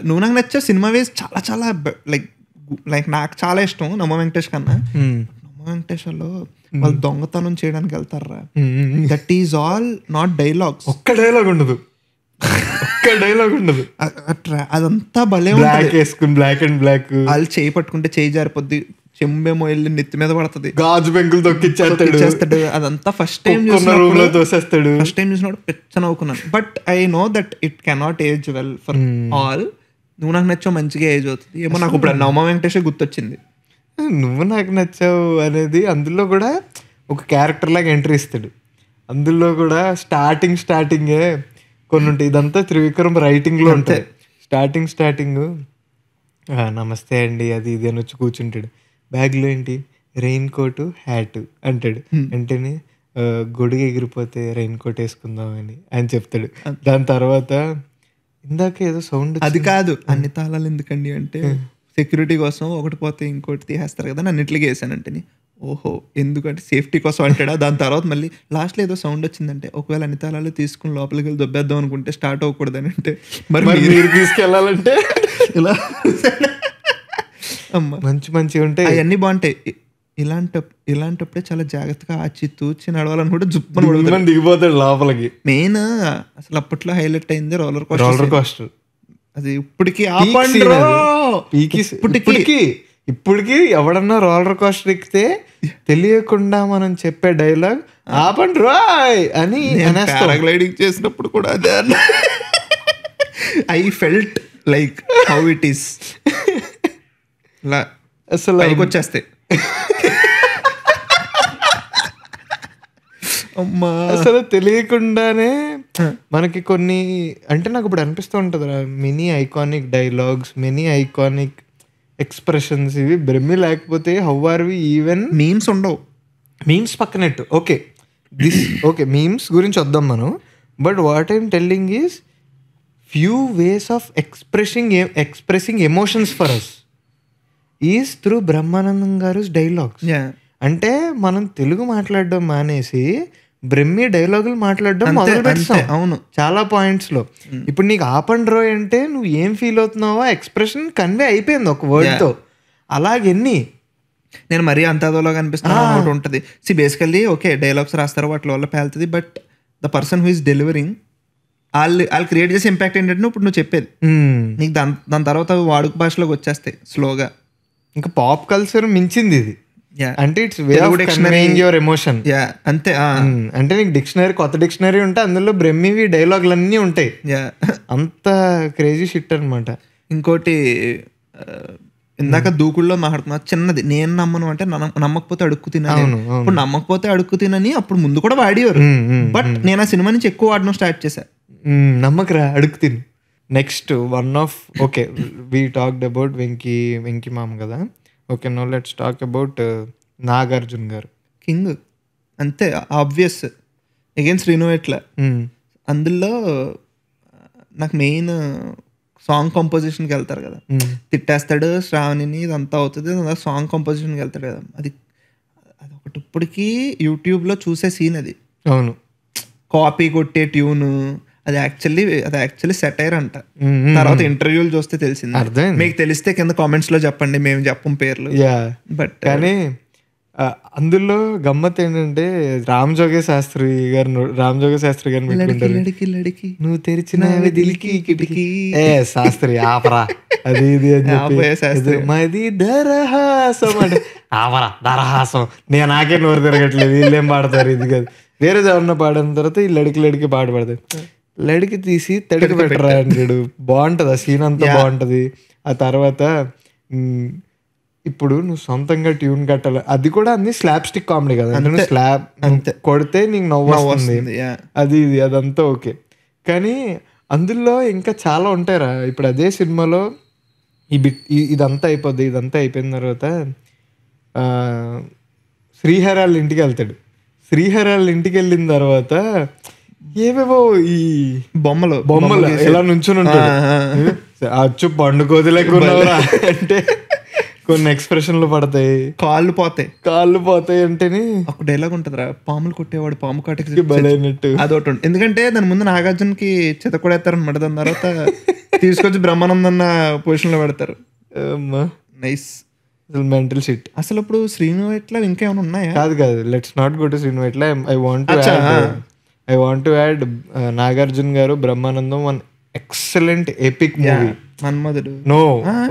నువ్వు నాకు నచ్చావు సినిమా వేస్ చాలా చాలా లైక్ నాకు చాలా ఇష్టం నమో వెంకటేష్ కన్నా. నమో వెంకటేశ్లో వాళ్ళు దొంగతనం చేయడానికి వెళ్తారా, that is all not dialogues. ఒక్క డైలాగ్ ఉండదు. అదంతా భలే బ్లాక్ వేసుకుని, బ్లాక్ అండ్ బ్లాక్, వాళ్ళు చేయి పట్టుకుంటే చేయి జారిపోద్ది, చెంబేమో వెళ్ళి నెత్తి మీద పడుతుంది, గాజు బెంకులు తొక్కిచ్చేస్తాడు. అదంతా ఫస్ట్ టైం తోసేస్తాడు. ఫస్ట్ టైం చూసినప్పుడు పెచ్చ నవ్వుకున్నాను. But I know that it cannot age well for all. నువ్వు నాకు నచ్చావు మంచిగా ఏజ్ అవుతుంది ఏమో. నాకు ఇప్పుడు నవమ వెంకటేష్ గుర్తొచ్చింది. నువ్వు నాకు నచ్చావు అనేది అందులో కూడా ఒక క్యారెక్టర్ లాగా ఎంట్రీ ఇస్తాడు. అందులో కూడా స్టార్టింగే కొన్ని ఉంటాయి. ఇదంతా త్రివిక్రమ్ రైటింగ్లో ఉంటాయి. స్టార్టింగ్ నమస్తే అండి అది ఇది అని వచ్చి కూర్చుంటాడు. బ్యాగ్లో ఏంటి, రెయిన్ కోటు హ్యాట్ అంటాడు. వెంటనే గొడుగు ఎగిరిపోతే రెయిన్ కోట్ వేసుకుందాం అని ఆయన చెప్తాడు. దాని తర్వాత ఇందాక ఏదో సౌండ్, అది కాదు అన్ని తాళాలు ఎందుకండి అంటే సెక్యూరిటీ కోసం ఒకటి పోతే ఇంకోటి తీసేస్తారు కదా, అన్నింటికి వేసానంటే ఓహో ఎందుకంటే సేఫ్టీ కోసం అంటాడా. దాని తర్వాత మళ్ళీ లాస్ట్లో ఏదో సౌండ్ వచ్చిందంటే ఒకవేళ అన్ని తాళాలు తీసుకుని లోపలికి వెళ్ళి దొబ్బేద్దాం అనుకుంటే స్టార్ట్ అవ్వకూడదని అంటే మరి మీరు తీసుకెళ్ళాలంటే ఇలా అమ్మ మంచిగా ఉంటాయి. అవన్నీ బాగుంటాయి. ఇలాంటప్పుడే చాలా జాగ్రత్తగా ఆచి తూచి నడవాలని కూడా జుప్పని దిగిపోతాడు లోపలికి. మెయిన్ అసలు అప్పట్లో హైలైట్ అయింది రోలర్ కోస్టర్. అది ఇప్పటికి ఇప్పటికి ఎవడన్నా రోలర్ కోస్టర్ ఎక్కితే తెలియకుండా మనం చెప్పే డైలాగ్ ఆపండి రాయ్ అని. పారాగ్లైడింగ్ చేసినప్పుడు కూడా అదే I felt like how it is. అసలు వచ్చేస్తే అసలు తెలియకుండానే మనకి కొన్ని అంటే నాకు ఇప్పుడు అనిపిస్తూ ఉంటుంది mini iconic dialogues, mini iconic expressions. ఇవి బ్రహ్మి లేకపోతే how are we even. Memes ఉండవు. మీమ్స్ పక్కనట్టు ఓకే మీమ్స్ గురించి వద్దాం మనం. But what I'm telling is few ways of expressing emotions for us is through Brahmanandam garu dialogues. అంటే మనం తెలుగు మాట్లాడడం మానేసి బ్రహ్మి డైలాగులు మాట్లాడడం మొదలు పెడతాం. అవును, చాలా పాయింట్స్ లో. ఇప్పుడు నీకు ఆపండి రోయ్ అంటే నువ్వు ఏం ఫీల్ అవుతున్నావో ఎక్స్ప్రెషన్ కన్వే అయిపోయింది ఒక వర్డ్ తో. అలాగెన్ని నేను మరీ అంత అదోలాగా అనిపిస్తున్నా ఒకటి ఉంటుంది. బేసికల్లీ ఓకే డైలాగ్స్ రాస్తారు వాటి వల్ల పేలుతుంది. But the person who is delivering వాళ్ళు క్రియేట్ చేసే ఇంపాక్ట్ ఏంటంటే ఇప్పుడు నువ్వు చెప్పేది నీకు దాని తర్వాత వాడుక భాషలోకి వచ్చేస్తాయి స్లోగా. ఇంకా పాప్ కల్చర్ మించింది ఇది. అంటే it's way of conveying your emotion. అంతే. అంటే నీకు డిక్షనరీ, కొత్త డిక్షనరీ ఉంటే అందులో బ్రహ్మివి డైలాగులు అన్నీ ఉంటాయి. అంత క్రేజీ షిట్ అనమాట. ఇంకోటి ఇందాక దూకుల్లో మాట్లాడుతున్నా చిన్నది, నేను నమ్మను అంటే నమ్మకపోతే అడుక్కు తినాను. ఇప్పుడు నమ్మకపోతే అడుక్కు తినని అప్పుడు ముందు కూడా వాడేవారు. బట్ నేను ఆ సినిమా నుంచి ఎక్కువ వాడడం స్టార్ట్ చేశా. నమ్మకరా అడుక్కు తిను. Next one of okay we talked about Venky Mama కదా. Okay no let's talk about Nagarjuna garu. King అంతే ఆబ్వియస్. అగైన్స్ రినోవేట్లా అందులో నాకు మెయిన్ సాంగ్ కంపోజిషన్కి వెళ్తారు కదా, తిట్టేస్తాడు శ్రావణిని, ఇదంతా అవుతుంది, సాంగ్ కంపోజిషన్కి వెళ్తాడు కదా. అది ఒకటి ఇప్పటికీ యూట్యూబ్లో చూసే సీన్ అది. అవును, కాపీ కొట్టే ట్యూన్ అది యాక్చువల్లీ సెటైర్ అంట. తర్వాత ఇంటర్వ్యూలు చూస్తే తెలిసింది. మీకు తెలిస్తే కింద కామెంట్స్ లో చెప్పండి, మేము చెప్పం పేర్లు. బట్ కానీ అందులో గమ్మత్ ఏంటంటే రామ్ జోగే శాస్త్రి గారిని నువ్వు తెరిచిన కిటికీ శాస్త్రి ఆపరా అది ఇది మాది దరహాసం అంటే ఆపరా దరహాసం. నాకే నోరు తిరగట్లేదు, వీళ్ళేం పాడతారు ఇది కాదు. వేరే ఎవరన్నా పాడిన తర్వాత ఈ లడికి పాట పడతారు. లడికి తీసి తడికి పెట్టరా అంటాడు. బాగుంటది ఆ సీన్ అంతా బాగుంటది. ఆ తర్వాత ఇప్పుడు నువ్వు సొంతంగా ట్యూన్ కట్టాలి, అది కూడా అన్ని స్లాబ్ స్టిక్ కామెడీ కదా. నువ్వు స్లాబ్ కొడితే నీకు నవ్వు వస్తుంది, అది ఇది అదంతా ఓకే. కానీ అందులో ఇంకా చాలా ఉంటాయిరా. ఇప్పుడు అదే సినిమాలో ఇదంతా అయిపోయిన తర్వాత శ్రీహరి వాళ్ళ ఇంటికి వెళ్తాడు. శ్రీహరాళ్ళ ఇంటికి వెళ్ళిన తర్వాత ఏవేవో ఈ బొమ్మలు ఎలా నుంచుని ఉంటాడు, అచ్చు పండుకోదిలేకున్నావురా అంటే కొన్ని ఎక్స్ప్రెషన్లు పడతాయి, కాళ్ళు పోతాయి అంటేనే ఒక డైలాగ్ ఉంటదిరా, పాములు కొట్టేవాడు పాము కాటికి బలైనట్టు అదొకటి ఉంటుంది. ఎందుకంటే దాని ముందు నాగార్జునకి చెతకొడేస్తారనమాట, దాని తర్వాత తీసుకొచ్చి బ్రహ్మానందన్న పొజిషన్ లో పెడతారు. నైస్. Mental shit. అసలు ఇప్పుడు శ్రీను వైట్ల ఇంకా ఏమైనా ఉన్నాయా? కాదు let's not go to Srinu Vaitla. I want to add Nagarjuna garu Brahmanandam one excellent epic movie Manmadhudu. No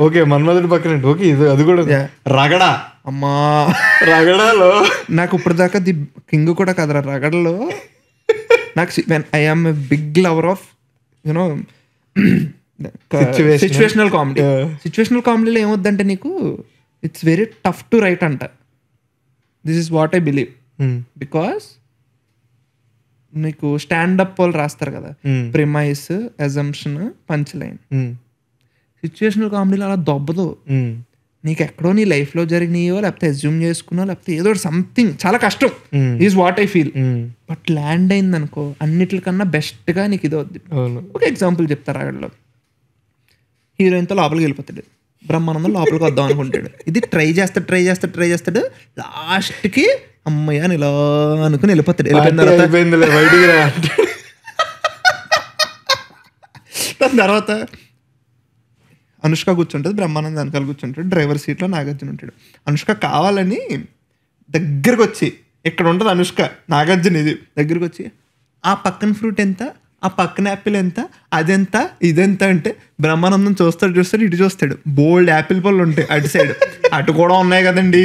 okay Manmadhudu పక్కన ఓకే ఇది అది కూడా రగడ. అమ్మా రగడలో నాకు ఇప్పుడు దాకా ది కింగ్ కూడా కదరా రగడలో. నాకు I am a big lover of you know situational comedy. Situational కామెడీలో ఏమొద్దంటే నీకు it's very tough to write అంట. This is what I believe. Because నీకు స్టాండప్ వాళ్ళు రాస్తారు కదా, premise, assumption, punch line. Situational కామెడీలో అలా దొబ్బదు. నీకు ఎక్కడో నీ లైఫ్ లో జరిగినాయో లేకపోతే అజ్యూమ్ చేసుకున్నా లేకపోతే ఏదో సంథింగ్ చాలా కష్టం is what I feel. But land అయింది అనుకో అన్నిటికన్నా బెస్ట్ గా నీకు ఇది అవుద్ది. ఒక ఎగ్జాంపుల్ చెప్తారు అక్కడలో, హీరోయిన్తో లోపలికి వెళ్ళిపోతాడు, బ్రహ్మానందం లోపలికి వద్దాం అనుకుంటాడు, ఇది ట్రై చేస్తాడు లాస్ట్కి అమ్మయ్య అని ఇలా అనుకుని వెళ్ళిపోతాడు. దాని తర్వాత అనుష్క కూర్చుంటుంది, బ్రహ్మానందం వెనకాల కూర్చుంటాడు, డ్రైవర్ సీట్లో నాగార్జున ఉంటాడు. అనుష్క కావాలని దగ్గరకు వచ్చి, ఇక్కడ ఉంటుంది అనుష్క, నాగార్జున ఇది దగ్గరకు వచ్చి, ఆ పక్కన ఫ్రూట్ ఎంత, ఆ పక్కన యాపిల్ ఎంత, అదెంత, ఇదెంత అంటే బ్రహ్మానందం చూస్తాడు ఇటు చూస్తాడు, బోల్డ్ యాపిల్ పళ్ళు ఉంటాయి అటు సైడ్, అటు కూడా ఉన్నాయి కదండి.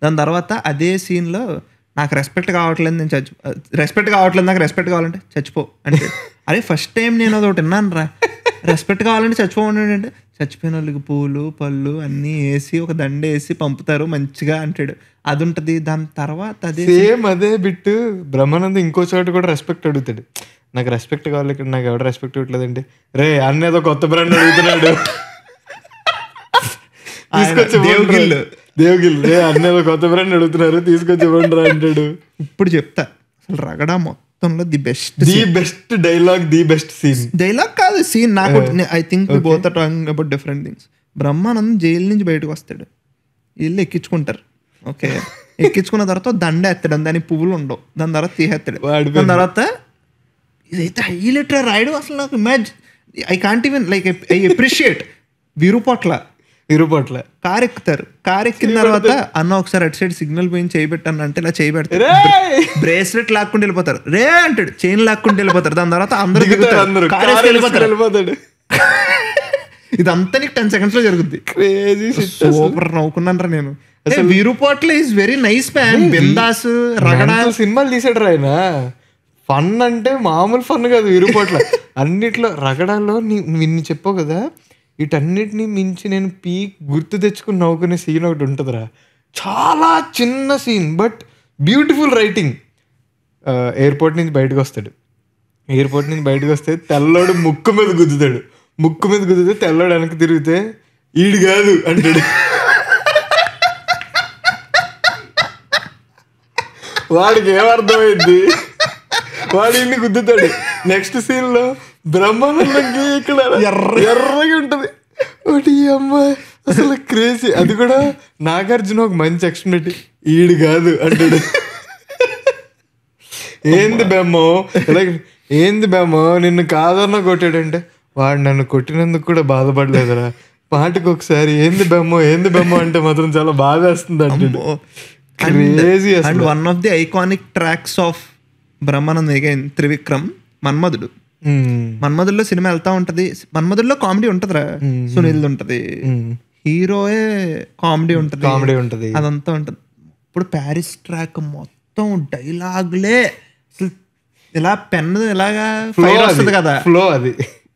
దాని తర్వాత అదే సీన్లో నాకు రెస్పెక్ట్ కావట్లేదు, నాకు రెస్పెక్ట్ కావాలంటే చచ్చిపో అంటే, అరే ఫస్ట్ టైం నేను అదొకటి విన్నాను రా, రెస్పెక్ట్ కావాలంటే చచ్చిపోండి అంటే, చచ్చిపోయిన వాళ్ళకి పూలు పళ్ళు అన్నీ వేసి ఒక దండ వేసి పంపుతారు మంచిగా అంటాడు, అది ఉంటుంది. దాని తర్వాత అదే సేమ్ అదే బిట్టు బ్రహ్మానందం ఇంకో చోట కూడా రెస్పెక్ట్ అడుగుతాడు, నాకు రెస్పెక్ట్ కావాలి, ఇక్కడ నాకు ఎవరు రెస్పెక్ట్ ఇవ్వట్లేదంటే, రే అన్న ఏదో కొత్త బ్రాండ్ అడుగుతున్నాడు, దేవగిల్ రే అన్న ఏదో కొత్త బ్రాండ్ అడుగుతున్నారు తీసుకొచ్చి ఇవ్వండి రా అంటాడు. ఇప్పుడు చెప్తా అసలు రగడ మొత్తంలో the best dialogue, the best scene. Dialogue కాదు సీన్. నాకు I think we both are talking about different things. Brahmanandam jail నుంచి బయటకు వస్తాడు, వీళ్ళు ఎక్కించుకుంటారు. ఓకే, ఎక్కించుకున్న తర్వాత దండ ఎత్తాడు, దానికి పువ్వులు ఉండవు, దాని తర్వాత తీసేస్తాడు. దాని తర్వాత ఇదైతే హైలైట్ రాయడం అసలు నాకు imagine I can't even like I appreciate. Virupatla car ఎక్కుతారు, కార్ ఎక్కిన తర్వాత అన్న ఒకసారి అటు సైడ్ సిగ్నల్ పోయి చేయబెట్టాను అంటే ఇలా చేయబెడతారు, బ్రేస్లెట్ లాక్కుంటూ వెళ్ళిపోతారు, రే అంటాడు, చైన్ లాక్కుంటూ వెళ్ళిపోతారు. దాని తర్వాత అందరూ వెళ్ళిపోతారు. ఇదంతా నీకు 10 seconds లో జరుగుద్ది. సూపర్ నవ్వుకున్నాను రా నేను. Virupatla is very nice man. Bindaas Ragada సినిమాలు తీసాడు రా ఆయన. ఫన్ అంటే మామూలు ఫన్ కాదు విరుపట్ల. అన్నిట్లో రగడాల్లో నిన్ను చెప్పావు కదా, వీటన్నిటిని మించి నేను పీక్ గుర్తు తెచ్చుకుని నవ్వుకునే సీన్ ఒకటి ఉంటుందిరా. చాలా చిన్న scene but beautiful writing. Airport నుంచి బయటకు వస్తే తెల్లోడు ముక్కు మీద గుద్దుతే తెల్లోడు వెనక్కి తిరిగితే ఈడు కాదు అంటాడు. వాడికి ఏమర్థమైంది, వాడు ఇన్ని గుద్దుతాడు. నెక్స్ట్ సీన్ లో బ్రహ్మానందంకి ఇక్కడ ఎర్రగా ఉంటది. ఒకటి అమ్మాయి అసలు క్రేజీ. అది కూడా నాగార్జున ఒక మంచి ఎక్స్ప్లెనేషన్, ఈడు కాదు అంటాడు. ఏంది బెమ్మో నిన్ను కాదన్నా కొట్టాడంటే, వాడు నన్ను కొట్టినందుకు కూడా బాధపడలేదురా, పాటకు ఒకసారి ఏంది బెమ్మో అంటే మాత్రం చాలా బాధ వేస్తుంది అంటాడు. Crazy. And one of the iconic tracks of Brahmanand again Trivikram, మన్మధుడులో సినిమా వెళ్తా ఉంటది. మన్మధుడులో కామెడీ ఉంటదిరా, సునీల్ ఉంటది, హీరోయే కామెడీ ఉంటది, అదంతా ఉంటది. ఇప్పుడు ప్యారిస్ ట్రాక్ మొత్తం డైలాగులే, అసలు ఇలా పెన్ ఇలాగా ఫైర్ వస్తుంది కదా ఫ్లో, అది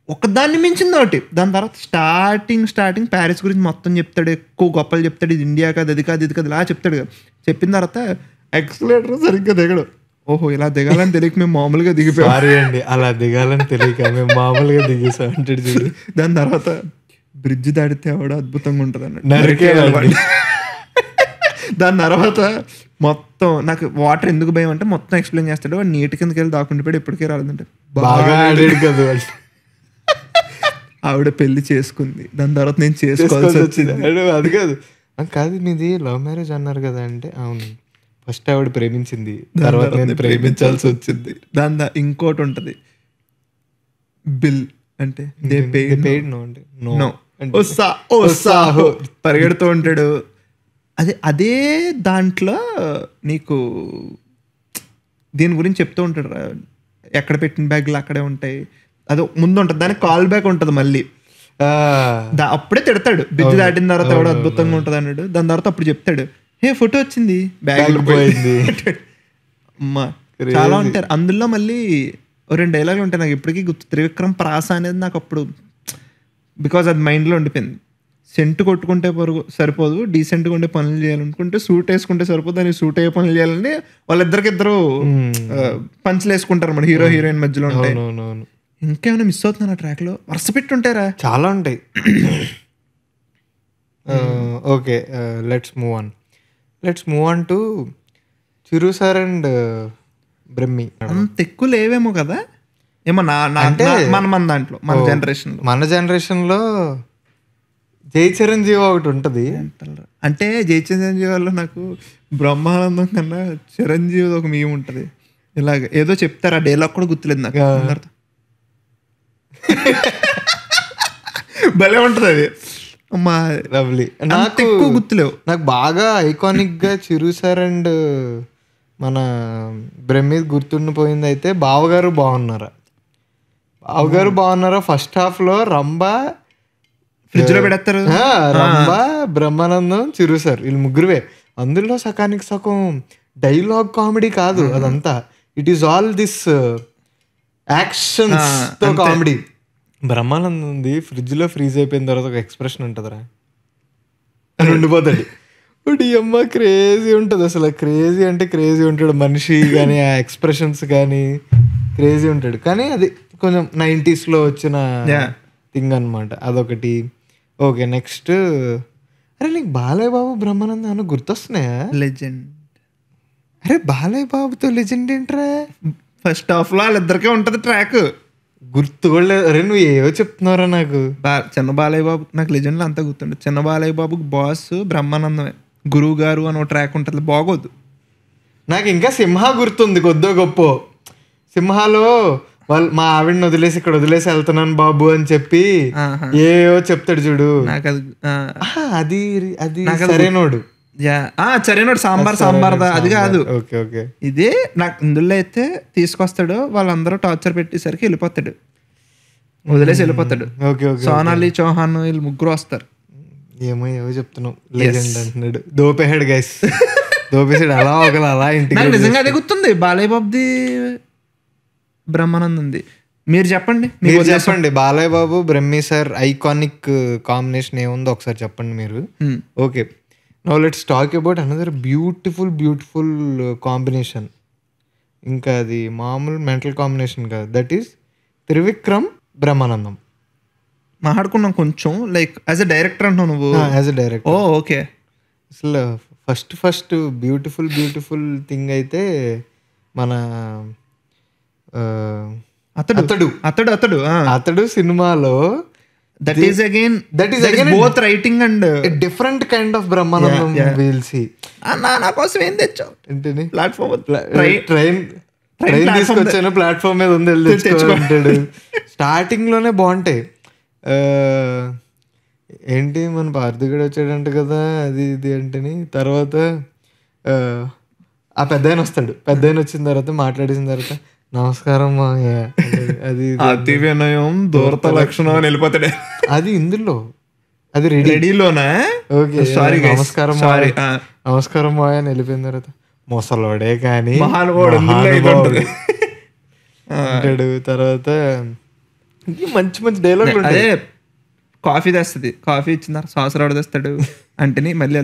ఒకదాన్ని మించింది ఒకటి. దాని తర్వాత స్టార్టింగ్ ప్యారిస్ గురించి మొత్తం చెప్తాడు, ఎక్కువ గొప్పలు చెప్తాడు, ఇది ఇండియా కాదు, అది కాదు, ఇది కాదు, ఇలా చెప్తాడు కదా. చెప్పిన తర్వాత ఎక్స్లేటర్ సరిగ్గా దిగడు. ఓహో ఇలా దిగాలని తెలియక మేము మామూలుగా దిగిపోయారండి, అలా దిగాలని తెలియక మేము మామూలుగా దిగేసాం అంటాడు చూడు. దాని తర్వాత బ్రిడ్జ్ దాడితే ఆవిడ అద్భుతంగా ఉంటుంది అన్నట్టు దాని తర్వాత మొత్తం నాకు వాటర్ ఎందుకు భయం అంటే మొత్తం ఎక్స్ప్లెయిన్ చేస్తాడు. వాడు నీటి కిందకి వెళ్ళి దాక్కుండిపోయాడు, ఎప్పటికీ రాలేదంటే. బాగా ఆడాడు కదా ఆవిడ పెళ్లి చేసుకుంది, దాని తర్వాత నేను చేసుకోవాల్సి వచ్చింది. అది కాదు కాదు మీది లవ్ మ్యారేజ్ అన్నారు కదా అంటే అవును, ఫస్ట్ ఆవిడ ప్రేమించింది, తర్వాత నేను ప్రేమించాల్సి వచ్చింది. దాని ఇంకోటి ఉంటది బిల్ అంటే పరిగెడుతూ ఉంటాడు. అదే దాంట్లో నీకు దీని గురించి చెప్తూ ఉంటాడు, ఎక్కడ పెట్టిన బ్యాగులు అక్కడే ఉంటాయి, అది ముందు ఉంటుంది, దానికి కాల్ బ్యాక్ ఉంటుంది మళ్ళీ. అప్పుడే తిడతాడు బిజ్జు దాటిన తర్వాత ఎవడో అద్భుతంగా ఉంటుంది అన్నాడు. దాని తర్వాత అప్పుడు చెప్తాడు హే ఫోటో వచ్చింది బ్యాగ్ పోయింది. అమ్మా చాలా ఉంటారు అందులో. మళ్ళీ 2 డైలాగులు ఉంటాయి నాకు ఇప్పటికీ గుర్తు. త్రివిక్రమ్ ప్రాస అనేది నాకు అప్పుడు బికాజ్ అది మైండ్లో ఉండిపోయింది. సెంటు కొట్టుకుంటే సరిపోదు, డీసెంట్గా ఉండే పనులు చేయాలనుకుంటే సూట్ వేసుకుంటే సరిపోదు, దానికి సూట్ అయ్యే పనులు చేయాలని వాళ్ళిద్దరికిద్దరు పంచులు వేసుకుంటారు మన హీరో హీరోయిన్ మధ్యలో ఉంటాయి. ఇంకేమైనా మిస్ అవుతున్నా ట్రాక్ లో? వరుస పెట్టి ఉంటారా, చాలా ఉంటాయి. Okay, let's move on to Chiru sir and Brahmi. అంత ఎక్కువ లేవేమో కదా ఏమో అంటే మన దాంట్లో మన జనరేషన్లో జై చిరంజీవి ఒకటి ఉంటుంది. అంటే జై చిరంజీవి వల్ల నాకు బ్రహ్మానందం కన్నా చిరంజీవి ఒక మీమ్ ఉంటుంది. ఇలాగ ఏదో చెప్తారు, ఆ డైలాగ్ కూడా గుర్తులేదు నాకు. భలే ఉంటుంది అది. లవ్లీ. నాకు ఎక్కువ గుర్తులేవు. నాకు బాగా ఐకానిక్ గా చిరు సార్ అండ్ మన బ్రహ్మి గుర్తుండిపోయింది అయితే బావగారు బాగున్నారా ఫస్ట్ హాఫ్ లో రంభ ఫ్రిడ్జ్ లో పెడతారు. రంభ, బ్రహ్మానందం, చిరు సార్ వీళ్ళు ముగ్గురువే. అందులో సకానికి సగం డైలాగ్ కామెడీ కాదు అదంతా, it is all this actions తో కామెడీ. బ్రహ్మానందం ఉంది ఫ్రిడ్జ్ లో ఫ్రీజ్ అయిపోయిన తర్వాత ఒక ఎక్స్ప్రెషన్ ఉంటుందిరా అని ఉండిపోతాడు. అమ్మ క్రేజీ ఉంటుంది అసలు. క్రేజీ అంటే క్రేజీ ఉంటాడు మనిషి కానీ, ఆ ఎక్స్ప్రెషన్స్ కానీ క్రేజీ ఉంటాడు. కానీ అది కొంచెం 90s లో వచ్చిన థింగ్ అనమాట, అదొకటి. ఓకే, నెక్స్ట్ అరే నీకు బాలయ్య బాబు బ్రహ్మానందం అని గుర్తొస్తున్నాయా? లెజెండ్. అరే బాలయ్య బాబుతో లెజెండ్ ఏంట్రా? ఫస్ట్ హాఫ్ లో వాళ్ళిద్దరికే ఉంటది ట్రాక్, గుర్తు కూడా లేదు. అరే నువ్వు ఏవో చెప్తున్నారా నాకు. చిన్న బాలయ్య బాబు నాకు లెజెండ్లో అంతా గుర్తుండే. చిన్న బాలయ్య బాబుకి బాస్ బ్రహ్మానందమే. గురువు గారు అని ఒక ట్రాక్ ఉంటుంది, బాగోదు. నాకు ఇంకా సింహ గుర్తుంది కొద్దో గొప్ప. సింహాలో వాళ్ళు మా ఆవిడని వదిలేసి ఇక్కడ వదిలేసి వెళ్తున్నాను బాబు అని చెప్పి ఏవో చెప్తాడు చూడు. నాకు అది సరేనోడు సరేనోడు సాంబార్ అది కాదు. ఓకే ఓకే, ఇదే నాకు ఇందులో అయితే తీసుకొస్తాడు, వాళ్ళందరూ టార్చర్ పెట్టేసరికి వెళ్ళిపోతాడు, వదిలేసి వెళ్ళిపోతాడు. ఓకే ఓకే, సోనాలి చౌహాన్ వీళ్ళు ముగ్గురు వస్తారు. ఏమో చెప్తున్నావు లెజెండ్ అంటున్నాడు. దోపేహాడు గైస్, దోపేసాడు అలా ఒకలా అలా ఇంటికి. నిజంగా అదే గుర్తుంది బాలయ్య బాబుది బ్రహ్మానందంది. మీరు చెప్పండి Balayya Babu Brahmi sir iconic combination ఏముందో ఒకసారి చెప్పండి మీరు. Okay, now let's talk about another beautiful combination. ఇంకా అది మామూలు మెంటల్ కాంబినేషన్ కాదు, దట్ ఈస్ త్రివిక్రమ్ బ్రహ్మానందం. మాట్లాడుకున్నాం కొంచెం, లైక్ యాజ్ ఎ డైరెక్టర్ అంటున్నావు నువ్వు. As a director. ఓకే. అసలు ఫస్ట్ బ్యూటిఫుల్ థింగ్ అయితే మన అతడు సినిమాలో that is again both writing and a different kind of Brahmanandam we'll see. నా కోసం ఏం తెచ్చావు ఏంటి? ప్లాట్ఫామ్ ట్రైన్ తీసుకొచ్చాను, ప్లాట్ఫామ్ మీద ఉంది తెచ్చుకుంటాడు. స్టార్టింగ్ లోనే బాగుంటాయి. ఏంటి మన పార్థిగడు వచ్చాడంట కదా అది ఇది అంటని, తర్వాత ఆ పెద్ద ఆయన వస్తాడు. పెద్ద ఆయన వచ్చిన తర్వాత మాట్లాడేసిన తర్వాత నమస్కారం అది అతి వినయం దూరత లక్షణం అని వెళ్ళిపోతాడు. అది ఇందులో అది రెడీలోనా? ఓకే, నమస్కారం మాయ అని వెళ్ళిపోయిన తర్వాత మొసలోడే కానీ అంటాడు. తర్వాత మంచి డైలాగ్ ఉంటాయి. కాఫీ తెస్తుంది, కాఫీ ఇచ్చిన సంవత్సరాలు తెస్తాడు అంటే మళ్ళీ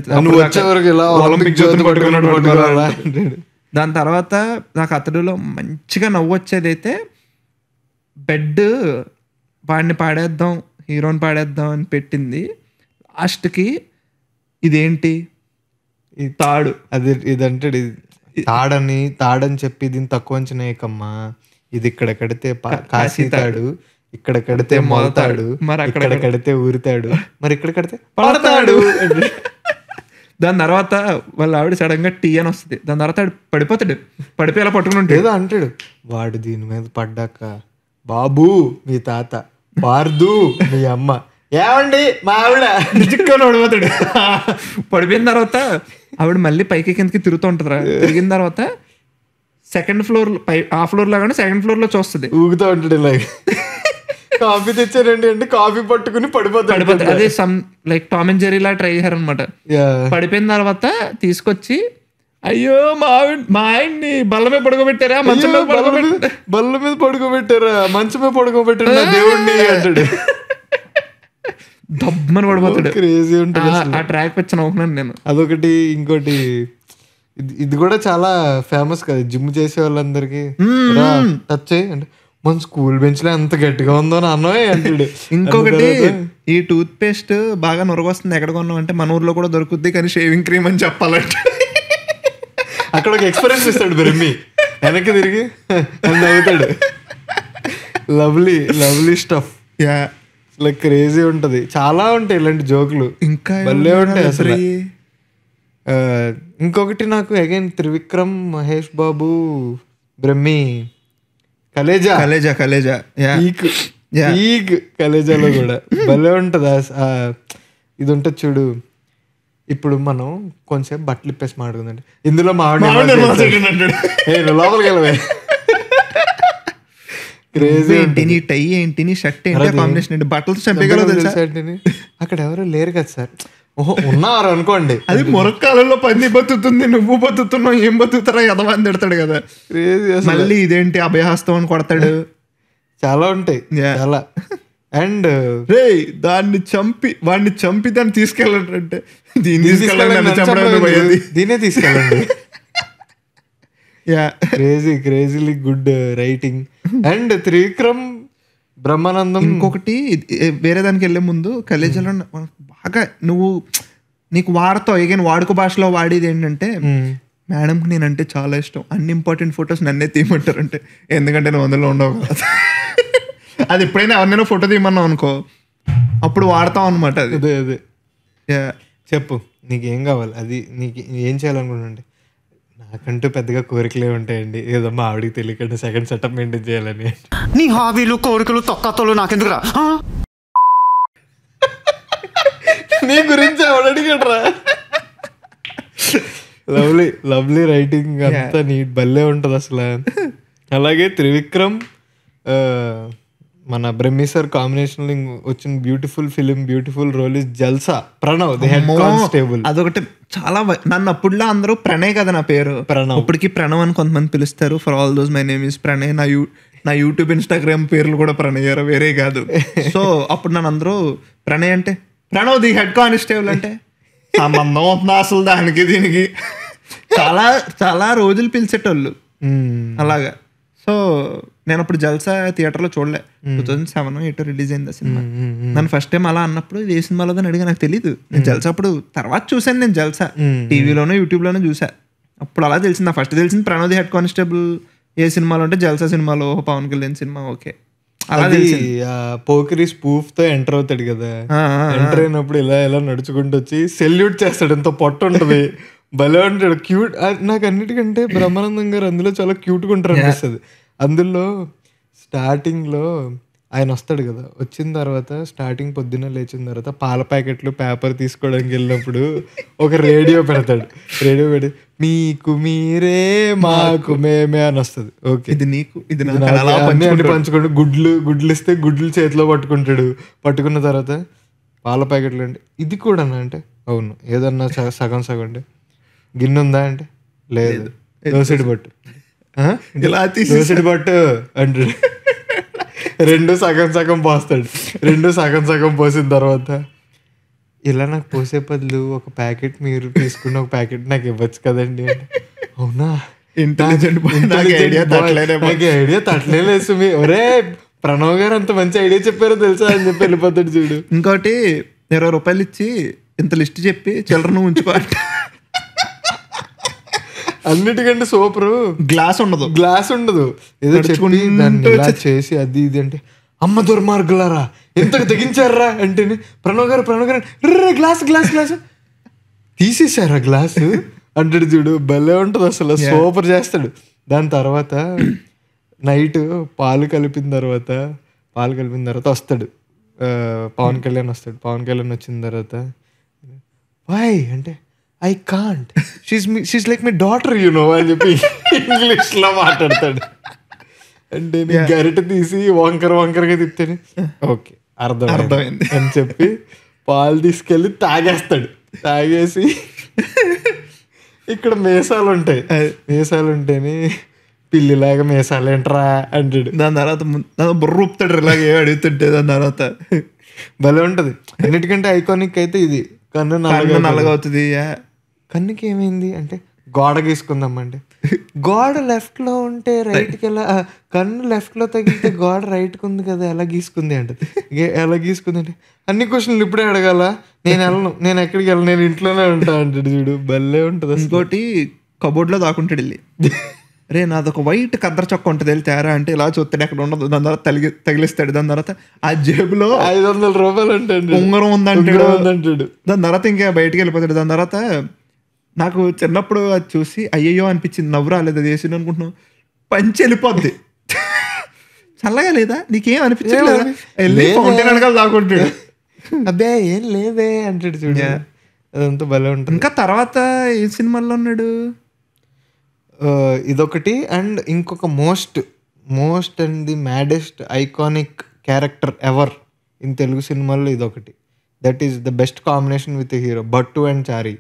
దాని తర్వాత నాకు అతడులో మంచిగా నవ్వు వచ్చేదైతే బెడ్ వాడిని పాడేద్దాం హీరోని పాడేద్దాం అని పెట్టింది. లాస్ట్కి ఇదేంటి తాడు అది ఇదంటాడు తాడని చెప్పి దీన్ని తక్కువ అంచనా వేయకమ్మా, ఇది ఇక్కడ కడితే కాశీ తాడు, ఇక్కడ కడితే మొలతాడు, మరి అక్కడ కడితే ఊరితాడు, మరి ఇక్కడ కడితే పడతాడు. దాని తర్వాత వాళ్ళ ఆవిడ సడన్ గా టీ అని వస్తుంది. దాని తర్వాత పడిపోతాడు, పడిపోయి అలా పట్టుకుని ఉంటాడు. ఏదో అంటాడు వాడు దీని మీద పడ్డాక, బాబు మీ తాత, పార్దు మీ అమ్మ, ఏమండి మా ఆవిడ చిక్కుని పడిపోతాడు. పడిపోయిన తర్వాత ఆవిడ మళ్ళీ పైకి కిందకి తిరుగుతూ ఉంటుందిరా. తిరిగిన తర్వాత సెకండ్ ఫ్లోర్ ఆ ఫ్లోర్ లాగానే సెకండ్ ఫ్లోర్ లో చూస్తుంది, ఊగుతూ ఉంటాడు ఇలా. కాఫీ తెచ్చారండి అంటే కాఫీ పట్టుకుని పడిపోతాడు. అదే some like Tom and Jerry law try చేశారనమాట. పడిపోయిన తర్వాత తీసుకొచ్చి అయ్యో మా ఆయన్ని బల్ల మీద పడుకోబెట్టారా, మంచం మీద బల్ల మీద పడుకోబెట్టారా, మంచం మీద పడుకోబెట్టారా దేవుడిని అంటాడు. దబ్బని పడిపోతాడు. క్రేజీ ఉంటుంది ఆ ట్రాక్ వచ్చి నవ్వుకున్నాను నేను. అదొకటి. ఇంకోటి ఇది కూడా చాలా ఫేమస్ కదా జిమ్ చేసే వాళ్ళందరికీ, టచ్ చేయి అంటే మన స్కూల్ బెంచ్ లో ఎంత గట్టిగా ఉందో నాన్నో అంటాడు. ఇంకొకటి ఈ టూత్ పేస్ట్ బాగా నొరగొస్తుంది ఎక్కడ కొన్నాం అంటే మన ఊర్లో కూడా దొరుకుద్ది కానీ షేవింగ్ క్రీమ్ అని చెప్పాలంటే అక్కడ ఒక ఎక్స్పీరియన్స్ ఇస్తాడు బ్రహ్మి, వెనక్కి తిరిగి నవ్వుతాడు. Lovely stuff. లైక్ క్రేజీ ఉంటది, చాలా ఉంటాయి ఇలాంటి జోకులు, ఇంకా భలే ఉంటాయి అసలు. ఇంకొకటి నాకు అగైన్ త్రివిక్రమ్, మహేష్ బాబు, బ్రహ్మి, కలేజా కలేజాలో కూడా భలే ఉంటది. ఇది ఉంటుంది చూడు, ఇప్పుడు మనం కొంచెంసేపు బట్టలు ఇప్పేసి మాడుకుందండి, ఇందులో లోపలికి వెళ్ళవే. క్రేజీ ఏంటి నీ టై ఏంటి నీ షర్ట్ ఏంటి కాంబినేషన్ ఏంటి బట్టలతో చంపేయగలవు తెలుసా. అక్కడ ఎవరు లేరు కదా సార్, ఓహో ఉన్నారు అనుకోండి. అది మొరకాలంలో పంది బతుకుతుంది, నువ్వు బతుకుతున్నావు, ఏం బతుకుతారా ఎదవని తిడతాడు కదా. మళ్ళీ ఇదేంటి అభయహస్తం అని కొడతాడు. చాలా ఉంటాయి చాలా. అండ్ రే వాడిని చంపి దాన్ని తీసుకెళ్ళాలంటే దీనే తీసుకెళ్ళండి. Crazily good writing. And Trivikram, Brahmanandam. ఇంకొకటి వేరే దానికి వెళ్ళే ముందు కలేజీలో బాగా నీకు వాడతావు ఎగైన్ వాడుక భాషలో వాడేది ఏంటంటే, మేడంకి నేనంటే చాలా ఇష్టం, అన్ని ఇంపార్టెంట్ ఫొటోస్ నన్నే తీయమంటారంటే, ఎందుకంటే నువ్వు అందులో ఉండవు కదా. అది ఎప్పుడైనా ఎవరినైనా ఫోటో తీయమన్నావు అనుకో అప్పుడు వాడతాం అనమాట. అది అదే చెప్పు నీకేం కావాలి, అది నీకు ఏం చేయాలనుకుంటుంటే. నాకంటూ పెద్దగా కోరికలే ఉంటాయండి, ఏదో మా ఆవిడికి తెలియకుండా సెకండ్ సెటప్ మెయింటైన్ చేయాలని. నీ హాబీలు కోరికలు తొక్కతోలు నాకెందుకురా. నీ గురించి అడిగడరా. లవ్లీ రైటింగ్ అంతా నీట్ భలే ఉంటుంది అసలు. అలాగే త్రివిక్రమ్ మన బ్రహ్మి సార్ కాంబినేషన్ లో వచ్చిన beautiful film, beautiful role is Jalsa, Pranav the head constable. అదొకటి చాలా నన్ను అప్పుడులో అందరూ ప్రణయ్ కదా నా పేరు, ప్రణవ్. ఇప్పటికి ప్రణవ్ అని కొంతమంది పిలుస్తారు. For all those my name is Pranay. నా యూట్యూబ్ ఇన్స్టాగ్రామ్ పేర్లు కూడా ప్రణయ్, వేరే కాదు. సో అప్పుడు నన్ను అందరూ ప్రణయ్ అంటే ప్రణవ్ ది హెడ్ కానిస్టేబుల్ అంటే సంబంధం అవుతుంది అసలు దానికి దీనికి. చాలా చాలా రోజులు పిలిచేటోళ్ళు అలాగా. సో నేను అప్పుడు జల్సా థియేటర్లో చూడలే, 2007-8 రిలీజ్ అయింది ఆ సినిమా. నన్ను ఫస్ట్ టైం అలా అన్నప్పుడు ఏ సినిమాలో అడిగా నాకు తెలీదు. నేను జల్సా అప్పుడు తర్వాత చూసాను, నేను జల్సా టీవీలోనో యూట్యూబ్లోనో చూసా. అప్పుడు అలా తెలిసింది, నా ఫస్ట్ తెలిసింది ప్రణవ్ ది హెడ్ కానిస్టేబుల్ ఏ సినిమాలో అంటే జల్సా సినిమాలో, పవన్ కళ్యాణ్ సినిమా. ఓకే, అది పోకిరి స్పూఫ్ తో ఎంటర్ అవుతాడు కదా, ఎంటర్ అయినప్పుడు ఇలా నడుచుకుంటూ వచ్చి సెల్యూట్ చేస్తాడు, ఎంతో పొట్ట ఉంటది, భలే ఉంటాడు, క్యూట్. నాకు అన్నిటికంటే బ్రహ్మానందం గారు అందులో చాలా క్యూట్గా ఉంటారు అనిపిస్తుంది. అందులో స్టార్టింగ్ లో ఆయన వస్తాడు కదా, వచ్చిన తర్వాత స్టార్టింగ్ పొద్దున్న లేచిన తర్వాత పాల ప్యాకెట్లు పేపర్ తీసుకోవడానికి వెళ్ళినప్పుడు ఒక రేడియో పెడతాడు. రేడియో పెడి మీకు మీరే మాకు మేమే అని వస్తుంది. ఓకే, ఇది నీకు ఇది పంచుకుంటూ గుడ్లు ఇస్తే గుడ్లు చేతిలో పట్టుకుంటాడు. పట్టుకున్న తర్వాత పాల ప్యాకెట్లు అంటే ఇది కూడా అంటే అవును, ఏదన్నా సగం అంటే గిన్నె ఉందా అంటే లేదు, దోసెడి పట్టు దోసెడి పట్టు అంటాడు. రెండు సగం పోస్తాడు. రెండు సగం పోసిన తర్వాత ఇలా నాకు పోసే బదులు ఒక ప్యాకెట్ మీరు తీసుకున్న ఒక ప్యాకెట్ నాకు ఇవ్వచ్చు కదండి అంటే, అవునా ఐడియా తట్టలేదు మీ ఒరే ప్రణవ్ గారు అంత మంచి ఐడియా చెప్పారో తెలుసా అని చెప్పి వెళ్ళిపోతాడు చూడు. ఇంకోటి 20 రూపాయలు ఇచ్చి ఇంత లిస్ట్ చెప్పి చిల్లర నువ్వు ఉంచుకో. అన్నిటికంటే సూపరు గ్లాస్ ఉండదు, గ్లాస్ ఉండదు, ఏదో చెప్పి దాన్ని ఇలా చేసి అది ఇది అంటే అమ్మ దుర్మార్గులారా ఎంతకు తెగించారా అంటే ప్రణవ్ గారు గ్లాస్ గ్లాస్ గ్లాస్ తీసేసారా గ్లాసు అంటాడు చూడు, భలే ఉంటుంది అసలు, సూపర్ చేస్తాడు. దాని తర్వాత నైట్ పాలు కలిపిన తర్వాత వస్తాడు పవన్ కళ్యాణ్ వస్తాడు. పవన్ కళ్యాణ్ వచ్చిన తర్వాత వై అంటే I can't, she's like my daughter you know అని చెప్పి ఇంగ్లీష్లో మాట్లాడతాడు. అంటే నీ గరిట తీసి వంకరగా తిప్తేనే ఓకే అర్థమైంది అని చెప్పి పాలు తీసుకెళ్ళి తాగేసి ఇక్కడ మీసాలు ఉంటేనే పిల్లిలాగా మీసాలు ఏంట్రా అంటాడు. దాని తర్వాత బుర్ర ఊపుతాడు ఇలాగే అడుగుతుంటే. దాని తర్వాత భలే ఉంటది. అన్నిటికంటే ఐకానిక్ అయితే ఇది కన్ను నల్లగా అవుతుంది. కన్నుకి ఏమైంది అంటే గోడ గీసుకుందాం అంటే గోడ లెఫ్ట్ లో ఉంటే రైట్కి ఎలా, కన్ను లెఫ్ట్ లో తగిలితే గోడ రైట్కి ఉంది కదా ఎలా గీసుకుంది అంటే ఎలా గీసుకుంది అంటే అన్ని క్వశ్చన్లు ఇప్పుడే అడగాల, నేను ఎక్కడికి వెళ్ళను, నేను ఇంట్లోనే ఉంటా అంటాడు చూడు, భలే ఉంటుంది. ఇంకోటి కబోర్డ్ లో దాకుంటాడు వెళ్ళి, రే నాదొక వైట్ కద్దర చొక్క ఉంటుంది వెళ్ళి తేరా అంటే ఇలా చూస్తాడు ఎక్కడ ఉండదు. దాని తర్వాత తగిలిస్తాడు. దాని తర్వాత ఆ జేబులో 500 రూపాయలు ఉంటాడు, ఉంగరం ఉందంటాడు. దాని తర్వాత ఇంకా బయటికి వెళ్ళిపోతాడు. దాని తర్వాత నాకు చిన్నప్పుడు అది చూసి అయ్యయ్యో అనిపించింది, నవ్వు రాలేదు, అది వేసి అనుకుంటున్నావు పంచి వెళ్ళిపోద్ది. చల్లగా లేదా నీకేం అనిపించలేదు, దాకుంటాడు. అబ్బే ఏం లేదే అంటాడు చూడు, అదంతా భలే ఉంటుంది. ఇంకా తర్వాత ఏ సినిమాల్లో ఉన్నాడు ఇదొకటి. అండ్ ఇంకొక most and the maddest iconic character ever in Telugu సినిమాల్లో ఇదొకటి. That is the best combination with hero, Bhattu and Chari.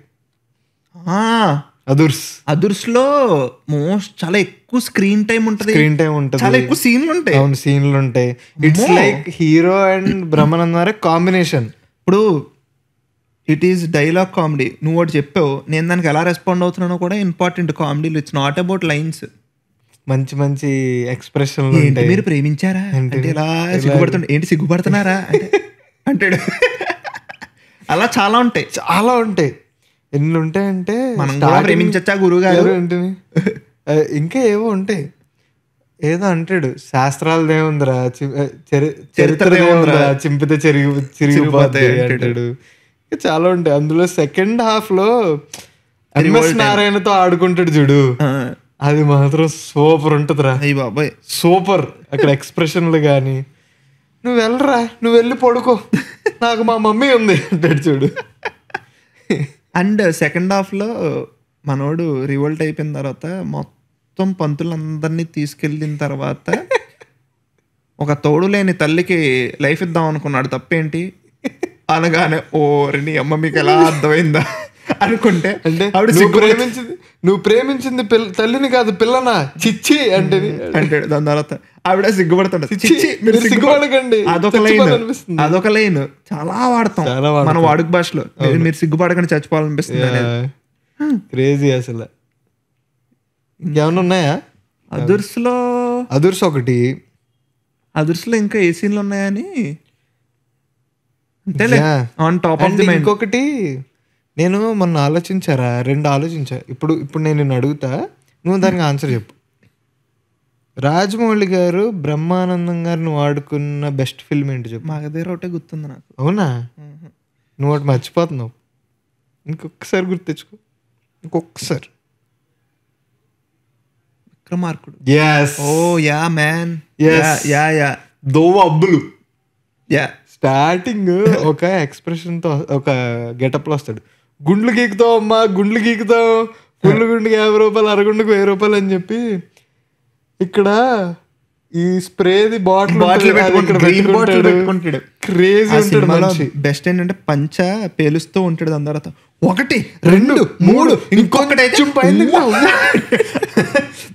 Adhurs లో చాలా ఎక్కువ స్క్రీన్ టైం ఉంటుంది, చాలా ఎక్కువ సీన్లు ఉంటాయి. అవును, సీన్లు ఉంటాయి. It's like hero and Brahmananda combination. ఇప్పుడు ఇట్ ఈస్ డైలాగ్ కామెడీ. నువ్వు ఒకటి చెప్పావు, నేను దానికి ఎలా రెస్పాండ్ అవుతున్నానో కూడా ఇంపార్టెంట్. కామెడీలు ఇట్స్ నాట్ అబౌట్ లైన్స్, మంచి ఎక్స్ప్రెషన్. మీరు ప్రేమించారా అంటే ఇలా సిగ్గుపడుతుండే, ఏంటి సిగ్గుపడుతున్నారా అంటాడు. అలా చాలా ఉంటాయి. ఎన్ని ఉంటాయంటే మనం ప్రేమించచ్చా గురువు గారు ఏంటిని, ఇంకా ఏవో ఉంటాయి. ఏదో అంటాడు, శాస్త్రాలదే ఉందిరా, చరిత్ర ఏముందిరా, చింపితే చిరిగిపోతాయి అంటాడు. చాలా ఉంటాయి. అందులో సెకండ్ హాఫ్ లో ఎంఎస్ నారాయణతో ఆడుకుంటాడు చూడు, అది మాత్రం సూపర్ ఉంటుందిరా. బాబాయ్ సూపర్. అక్కడ ఎక్స్ప్రెషన్లు కానీ నువ్వు వెళ్ళరా, నువ్వు వెళ్ళి పడుకో, నాకు మా మమ్మీ ఉంది అంటాడు చూడు. అండ్ సెకండ్ హాఫ్ లో మనోడు రివోల్ట్ అయిపోయిన తర్వాత మొత్తం పంతులందరినీ తీసుకెళ్ళిన తర్వాత ఒక తోడు లేని తల్లికి లైఫ్ ఇద్దాం అనుకున్నాడు. తప్పేంటి అనగానే ఓ నీ అమ్మ మీకు ఎలా అర్థమైందా అనుకుంటే, అంటే నువ్వు ప్రేమించింది తల్లిని కాదు పిల్లనా చిచ్చి అంటే అంటాడు. దాని తర్వాత ఆవిడ సిగ్గుపడుతుంది, సిగ్గుపడకండి. అదొక లైన్ చాలా వాడతాం మన వాడుక భాషలో, మీరు సిగ్గుపడకండి చచ్చిపోవాలనిపిస్తుంది. క్రేజీ అసలు. ఇంకేమన్నా ఉన్నాయా అదుర్స్ ఒకటి, అదుర్స్లో ఇంకా ఏ సీన్లు ఉన్నాయని ఇంకొకటి నేను మొన్న ఆలోచించారా, 2 ఆలోచించా. ఇప్పుడు నేను నిన్ను అడుగుతా, నువ్వు దానికి ఆన్సర్ చెప్పు. రాజమౌళి గారు బ్రహ్మానందం గారిని వాడుకున్న బెస్ట్ ఫిల్మ్ ఏంటి చెప్పు. మగధీర ఒకటే గుర్తుంది నాకు. అవునా? నువ్వు ఒకటి మర్చిపోతున్నావు, ఇంకొకసారి గుర్తు తెచ్చుకో, ఇంకొకసారి. విక్రమార్కుడు. ఓ యా మ్యాన్, యా దోవ అబ్బులు. స్టార్టింగ్ ఒక ఎక్స్ప్రెషన్ తో ఒక గెటప్ లో వస్తాడు, గుండ్లు గీకుతావు అమ్మా, గుండ్లు గీకుతావు, గుండ్లు గుండుకి 50 రూపాయలు, అరగుండుకు 1000 రూపాయలు అని చెప్పి ఇక్కడ ఈ స్ప్రేది బాటిల్ క్రేజీ. బెస్ట్ ఏంటంటే పంచ పేలుస్తూ ఉంటాడు. దాని తర్వాత 1 2 3 ఇంకొకటి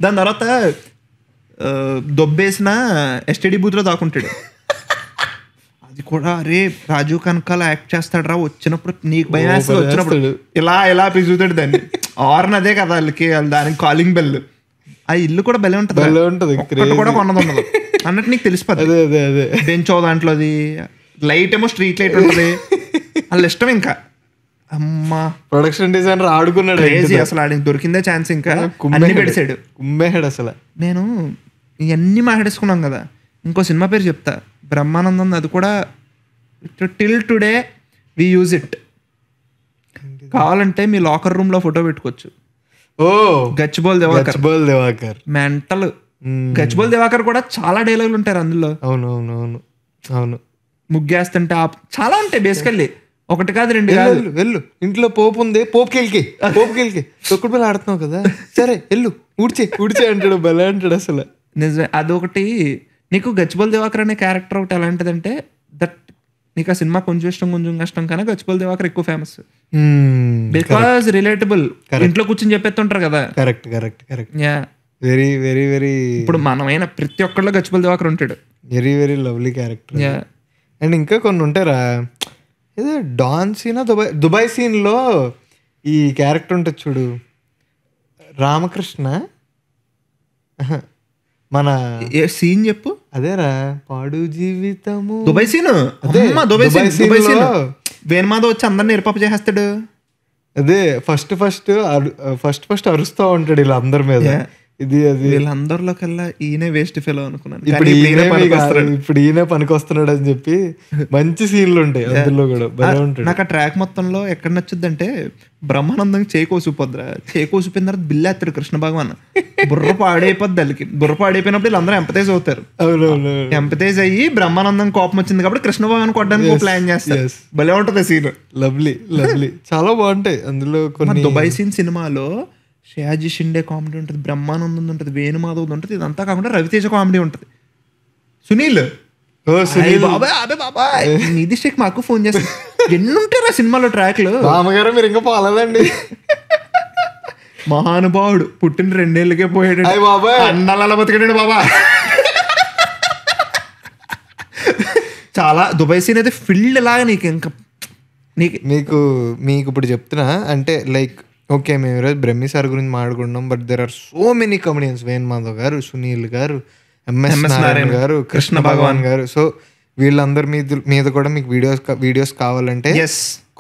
దాని తర్వాత దొబ్బేసిన ఎస్టీడీ బూత్ లో దాక్కుంటాడు. అది కూడా అరే రాజీవ్ కనకాల యాక్ట్ చేస్తాడు రా, వచ్చినప్పుడు నీకు భయం వచ్చినప్పుడు ఇలా పిలుచుతాడు దాన్ని. ఆర్న్ అదే కదా వాళ్ళకి, దానికి కాలింగ్ బెల్. ఆ ఇల్లు కూడా బెల్ ఉంటుంది కూడా కొన్నది ఉండదు అన్నట్టు నీకు తెలిసిపోతుంది. బెంచ్ దాంట్లోది, లైట్ ఏమో స్ట్రీట్ లైట్ ఉంటుంది. వాళ్ళ ఇష్టం ఇంకా అమ్మా ప్రొడక్షన్ డిజైనర్ ఆడుకున్నాడు క్రేజీ అసలు. ఆడికి దొరికిందే ఛాన్స్, ఇంకా అన్ని పెడిసాడు. కుమ్మేహాడు అసలు. నేను ఇవన్నీ మాట్లాడేసుకున్నాం కదా, ఇంకో సినిమా పేరు చెప్తా, బ్రహ్మానందం. అది కూడా till today we use it. కావాలంటే మీ లాకర్ రూమ్ లో ఫోటో పెట్టుకోవచ్చు. Oh Gachibowli Diwakar mental. గచ్చిబౌల్ దివాకర్ కూడా చాలా డైలాగులు ఉంటారు అందులో. అవును ముగ్గేస్తుంటే చాలా ఉంటాయి బేసికల్లీ, ఒకటి కాదు రెండు కాదు. వెళ్ళు ఇంట్లో పోపు ఉంది, పోపుకెళ్ళి తొక్కుడు పిల్ల ఆడుతున్నావు కదా, సరే వెళ్ళు ఊడ్చే అంటాడు, భలే అంటాడు అసలు. నిజమే. అదొకటి. నీకు గచ్చిబౌల్ దివాకర్ అనే క్యారెక్టర్ ఒకటి ఎలాంటిదంటే, దట్ నీకు ఆ సినిమా కొంచెం ఇష్టం కొంచెం కష్టం కానీ గచ్చిబౌల్ దివాకర్ ఎక్కువ ఫేమస్ బికాస్ రిలేటబుల్. ఇంట్లో కూర్చొని చెప్పేస్తుంటారు కదా. Correct. Yeah, very very very. ఇప్పుడు మనమైన ప్రతి ఒక్కళ్ళు గచ్చిబౌల్ దివాకర్ ఉంటాడు. Very very lovely character. Yeah. And ఇంకా కొన్ని ఉంటారా, ఏదో డాన్ సీన్ దుబాయ్ సీన్ లో ఈ క్యారెక్టర్ ఉంటుంది చూడు, రామకృష్ణ. మన సీన్ చెప్పు. అదేరా పాడు జీవితము దుబాయ్ సీన్. వేణుమాధవ్ వచ్చి అందరిని ఎరుపాపు చేసేస్తాడు. అదే ఫస్ట్ అరుస్తూ ఉంటాడు ఇలా అందరి మీద. ఇది అది వీళ్ళందరిలో కల్లా ఈయనే వేస్ట్ ఫెలో అనుకున్నాను. ఇప్పుడు ఈయన పనికొస్తున్నాడు అని చెప్పి మంచి సీన్లు ఉంటాయి అందులో కూడా. నాకు ఆ ట్రాక్ మొత్తంలో ఎక్కడ నచ్చుద్ది అంటే, బ్రహ్మానందం చేకోసిపోద్దిరా, చేకోసిపోయిన తర్వాత బిల్లేస్తాడు కృష్ణ భగవాన్, బుర్ర పాడైపోద్ది. వాళ్ళకి బుర్ర పాడైపోయినప్పుడు వీళ్ళందరూ ఎంపతైజ్ అవుతారు. ఎంపతైజ్ అయ్యి బ్రహ్మానందం కోపం వచ్చింది కాబట్టి కృష్ణ భగవాన్ కొట్టడానికి ప్లాన్ చేస్తారు. భలే ఉంటది సీన్. లవ్లీ చాలా బాగుంటాయి అందులో కొన్ని. దుబాయ్ సీన్ సినిమాలో షయాజీ షిండే కామెడీ ఉంటుంది, బ్రహ్మానందం ఉంటుంది, వేణుమాధవ్ ఉంటుంది. ఇదంతా కాకుండా రవితేజ కామెడీ ఉంటుంది. సునీల్ బాబాయ్ నిధి షేక్ మాకు ఫోన్ చేస్తారు. ఎన్ని ఉంటారు ఆ సినిమాలో ట్రాక్లు. మామగారు మీరు ఇంకా పోలేదండి. మహానుభావుడు పుట్టిన 2 ఏళ్ళకే పోయాడు. అన్నాల బతికాడు బాబా. చాలా దుబాయ్ సీన్ అయితే ఫీల్డ్ లాగా నీకు ఇంకా మీకు ఇప్పుడు చెప్తున్నా అంటే లైక్ ఓకే, మేము ఈరోజు బ్రహ్మి సార్ గురించి మాట్లాడుకుంటున్నాం, but there are so many comedians. Venumadhav garu, Sunil గారు, ఎంఎస్ నారాయణ గారు, కృష్ణ భగవాన్ గారు. సో వీళ్ళందరి మీద కూడా మీకు వీడియోస్ కావాలంటే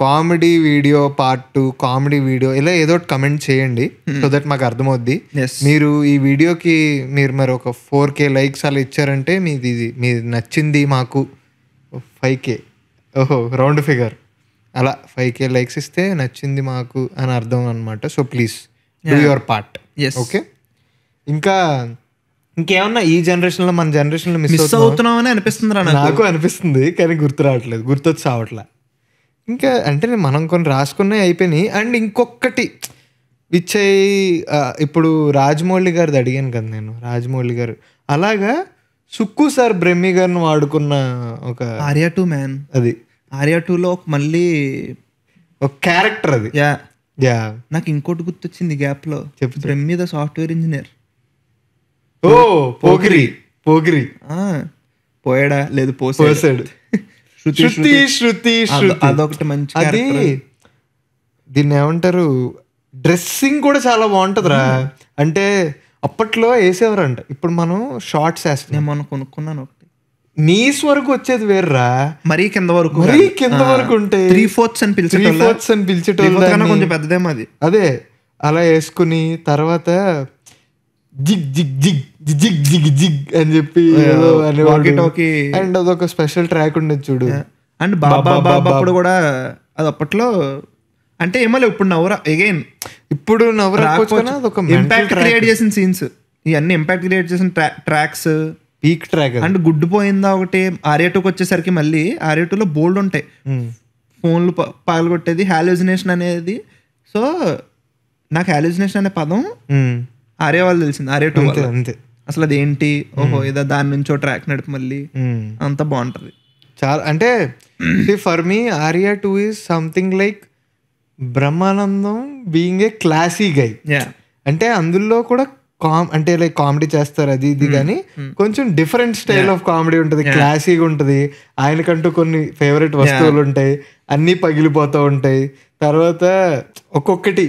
comedy video part 2, comedy video ఇలా ఏదో ఒకటి కమెంట్ చేయండి, సో దట్ మాకు అర్థమవుద్ది. మీరు ఈ వీడియోకి మీరు మరి ఒక 4K లైక్స్ అలా ఇచ్చారంటే మీది నచ్చింది మాకు 5K, ఓహో రౌండ్ ఫిగర్ అలా 5K లైక్స్ ఇస్తే నచ్చింది మాకు అని అర్థం అనమాట. So please do your part. Okay, ఇంకేమన్నా ఈ జనరేషన్లో మన జనరేషన్లో మిస్ అవుతున్నామని అనిపిస్తుంది. నాకు అనిపిస్తుంది కానీ గుర్తొచ్చి సావట్లే. ఇంకా అంటే మనం కొన్ని రాసుకునే అయిపోయినాయి. అండ్ ఇంకొకటి విచ్చయ్, ఇప్పుడు రాజమౌళి గారిది అడిగాను కదా నేను, రాజమౌళి గారు అలాగా సుక్కు సార్ బ్రహ్మి గారిని వాడుకున్న ఒక ఆర్యా 2 మ్యాన్. అది ఆర్యా 2లో మళ్ళీ ఒక క్యారెక్టర్ అది. యా నాకు ఇంకోటి గుర్తొచ్చింది గ్యాప్ లో. Brahmi the software engineer. ఓ పోగిరి పోయాడా లేదు పోసాడు. శృతి అదొకటి మంచి. అది దీన్ని ఏమంటారు, డ్రెస్సింగ్ కూడా చాలా బాగుంటదిరా. అంటే అప్పట్లో వేసేవారంట, ఇప్పుడు మనం షార్ట్స్ వేస్తాం. నేను మొన్న కొనుక్కున్నాను ఒకటి, నీస్ వరకు వచ్చేది వేర్రా, మరీ కింద వరకు ఉంటాయి. 3/4 అని పిలిచేటోళ్ళు, కొంచెం పెద్దదేమో అది. అదే అలా వేసుకుని తర్వాత zig zig zig zig zig zig అని చెప్పి అండ్ అదొక స్పెషల్ ట్రాక్ ఉండేది చూడు. అండ్ బాబా అప్పుడు కూడా అది అప్పట్లో అంటే ఏమో ఇప్పుడు నవరా అగైన్ ఇప్పుడు నవరా ఇంపాక్ట్ క్రియేట్ చేసిన సీన్స్, ఇవన్నీ ఇంపాక్ట్ క్రియేట్ చేసిన ట్రాక్స్, పీక్ ట్రాక్. అండ్ గుడ్డు పోయిందా ఒకటి. ఆర్యా 2కి వచ్చేసరికి మళ్ళీ ఆర్యా 2లో బోల్డ్ ఉంటాయి, ఫోన్లు పగలగొట్టేది, హాల్యూజినేషన్ అనేది. సో నాకు హాల్యూజినేషన్ అనే పదం ఆర్యా వాళ్ళు తెలిసింది, ఆర్యా 2 అంతే. అసలు అది ఏంటి, ఓహో ఇదా, దాని నుంచో ట్రాక్ నడిపి మళ్ళీ అంత బాగుంటది చాలా. అంటే for me Arya 2 is something like Brahmanandam being a classy guy. అంటే అందులో కూడా అంటే లైక్ కామెడీ చేస్తారు అది ఇది, కానీ కొంచెం డిఫరెంట్ స్టైల్ ఆఫ్ కామెడీ ఉంటుంది, క్లాసీగా ఉంటుంది. ఆయనకంటూ కొన్ని ఫేవరెట్ వస్తువులు ఉంటాయి, అన్నీ పగిలిపోతూ ఉంటాయి. తర్వాత ఒక్కొక్కటి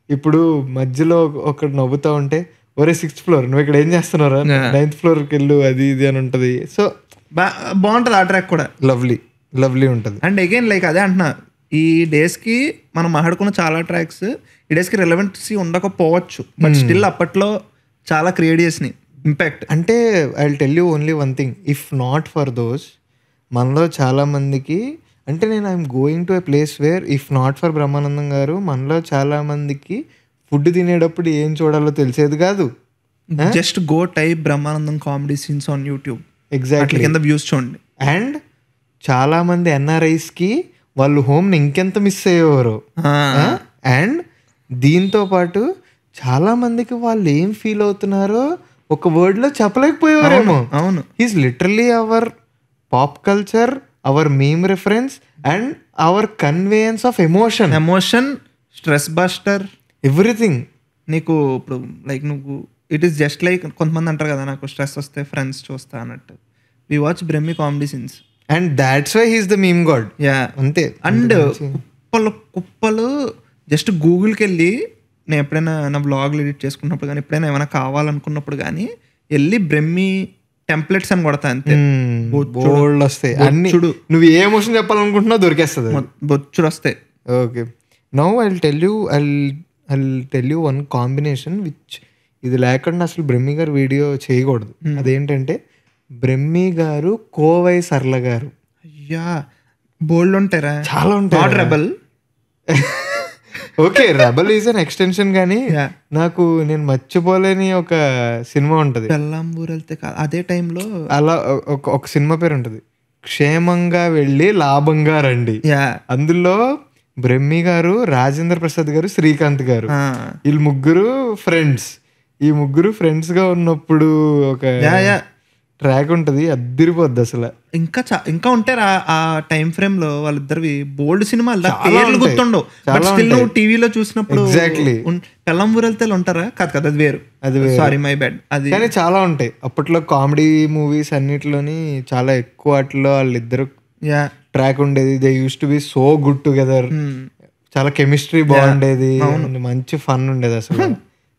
ఇప్పుడు మధ్యలో ఒకటి నవ్వుతూ ఉంటే, ఒరే 6th ఫ్లోర్ నువ్వు ఇక్కడ ఏం చేస్తున్నారా, 9th ఫ్లోర్కి వెళ్ళు, అది ఇది అని ఉంటుంది. సో బాగుంటది ఆ ట్రాక్ కూడా, లవ్లీ ఉంటుంది. అండ్ అగైన్ లైక్ అదే అంటున్నా, ఈ డేస్కి మనం మాట్లాడుకున్న చాలా ట్రాక్స్ ఈ డేస్కి రెలవెన్సీ ఉండకపోవచ్చు, బట్ స్టిల్ అప్పట్లో చాలా క్రియేట్ చేసినాయి ఇంపాక్ట్. అంటే I will tell you only one thing, if not for those మనలో చాలా మందికి, అంటే నేను I'm going to a place where if not for Brahmanandam గారు మనలో చాలా మందికి ఫుడ్ తినేటప్పుడు ఏం చూడాలో తెలిసేది కాదు. Just go type Brahmanandam comedy scenes on YouTube, exactly కింద వ్యూస్ చూడండి. అండ్ చాలామంది ఎన్ఆర్ఐస్కి వాళ్ళు హోమ్ని ఇంకెంత మిస్ అయ్యేవారు. అండ్ దీంతో పాటు చాలామందికి వాళ్ళు ఏం ఫీల్ అవుతున్నారో ఒక వర్డ్లో చెప్పలేకపోయేవారేమో. అవును, he's literally our pop culture, our meme reference and our conveyance of emotion, stress buster, everything. నీకు ఇప్పుడు లైక్ నువ్వు ఇట్ ఈస్ జస్ట్ లైక్ కొంతమంది అంటారు కదా నాకు స్ట్రెస్ వస్తే ఫ్రెండ్స్ చూస్తా అన్నట్టు. We watch Brahmi comedy scenes and that's why he's the meme god. Yeah అంతే. అండ్ కుప్పలు జస్ట్ గూగుల్కి వెళ్ళి నేను ఎప్పుడైనా నా బ్లాగ్లు ఎడిట్ చేసుకున్నప్పుడు కానీ ఎప్పుడైనా ఏమైనా కావాలనుకున్నప్పుడు కానీ వెళ్ళి బ్రహ్మి టెంప్లెట్స్ అని కొడతా అంతే. బోల్డ్ వస్తాయి అన్ని, నువ్వు ఏ ఎమోషన్ చెప్పాలనుకుంటున్నావు దొరికేస్తుంది, బొచ్చుడు వస్తాయి. Okay, now I tell you one combination which ఇది లేకుండా అసలు బ్రహ్మి గారు వీడియో చేయకూడదు. అదేంటంటే బ్రహ్మి గారు కోవై సర్ల గారు. అయ్యా బోల్డ్ ఉంటారా, చాలా ఉంటాయి. Rebel okay, rebel is an extension. కానీ నాకు నేను మర్చిపోలేని ఒక సినిమా ఉంటది, పెళ్ళాంబూర్ వెళ్తే అదే టైంలో అలా ఒక సినిమా పేరు ఉంటది, క్షేమంగా వెళ్ళి లాభంగా రండి. అందులో బ్రహ్మి గారు, రాజేంద్ర ప్రసాద్ గారు, శ్రీకాంత్ గారు, వీళ్ళు ముగ్గురు ఫ్రెండ్స్. ఈ ముగ్గురు ఫ్రెండ్స్ గా ఉన్నప్పుడు ఒక ట్రాక్ ఉంటది, అద్దరిపోద్ది అసలు. ఇంకా ఉంటారు ఆ టైం ఫ్రేమ్ లో వాళ్ళిద్దరివి బోల్డ్ సినిమాలు, పేర్లు గుర్తుండవు, బట్ స్టిల్ నువ్వు టీవీలో చూసినప్పుడు ఎగ్జాక్ట్లీ పెళ్ళంబూర్ వెళ్తే ఉంటారా కాదు అది వేరు, అది సారీ మై బ్యాడ్. అది కానీ చాలా ఉంటాయి అప్పట్లో కామెడీ మూవీస్ అన్నిటిలోని చాలా ఎక్కువ వాటిలో వాళ్ళిద్దరు ట్రాక్ ఉండేది. They use to be so good together, చాలా కెమిస్ట్రీ బాగుండేది, మంచి ఫన్ ఉండేది అసలు.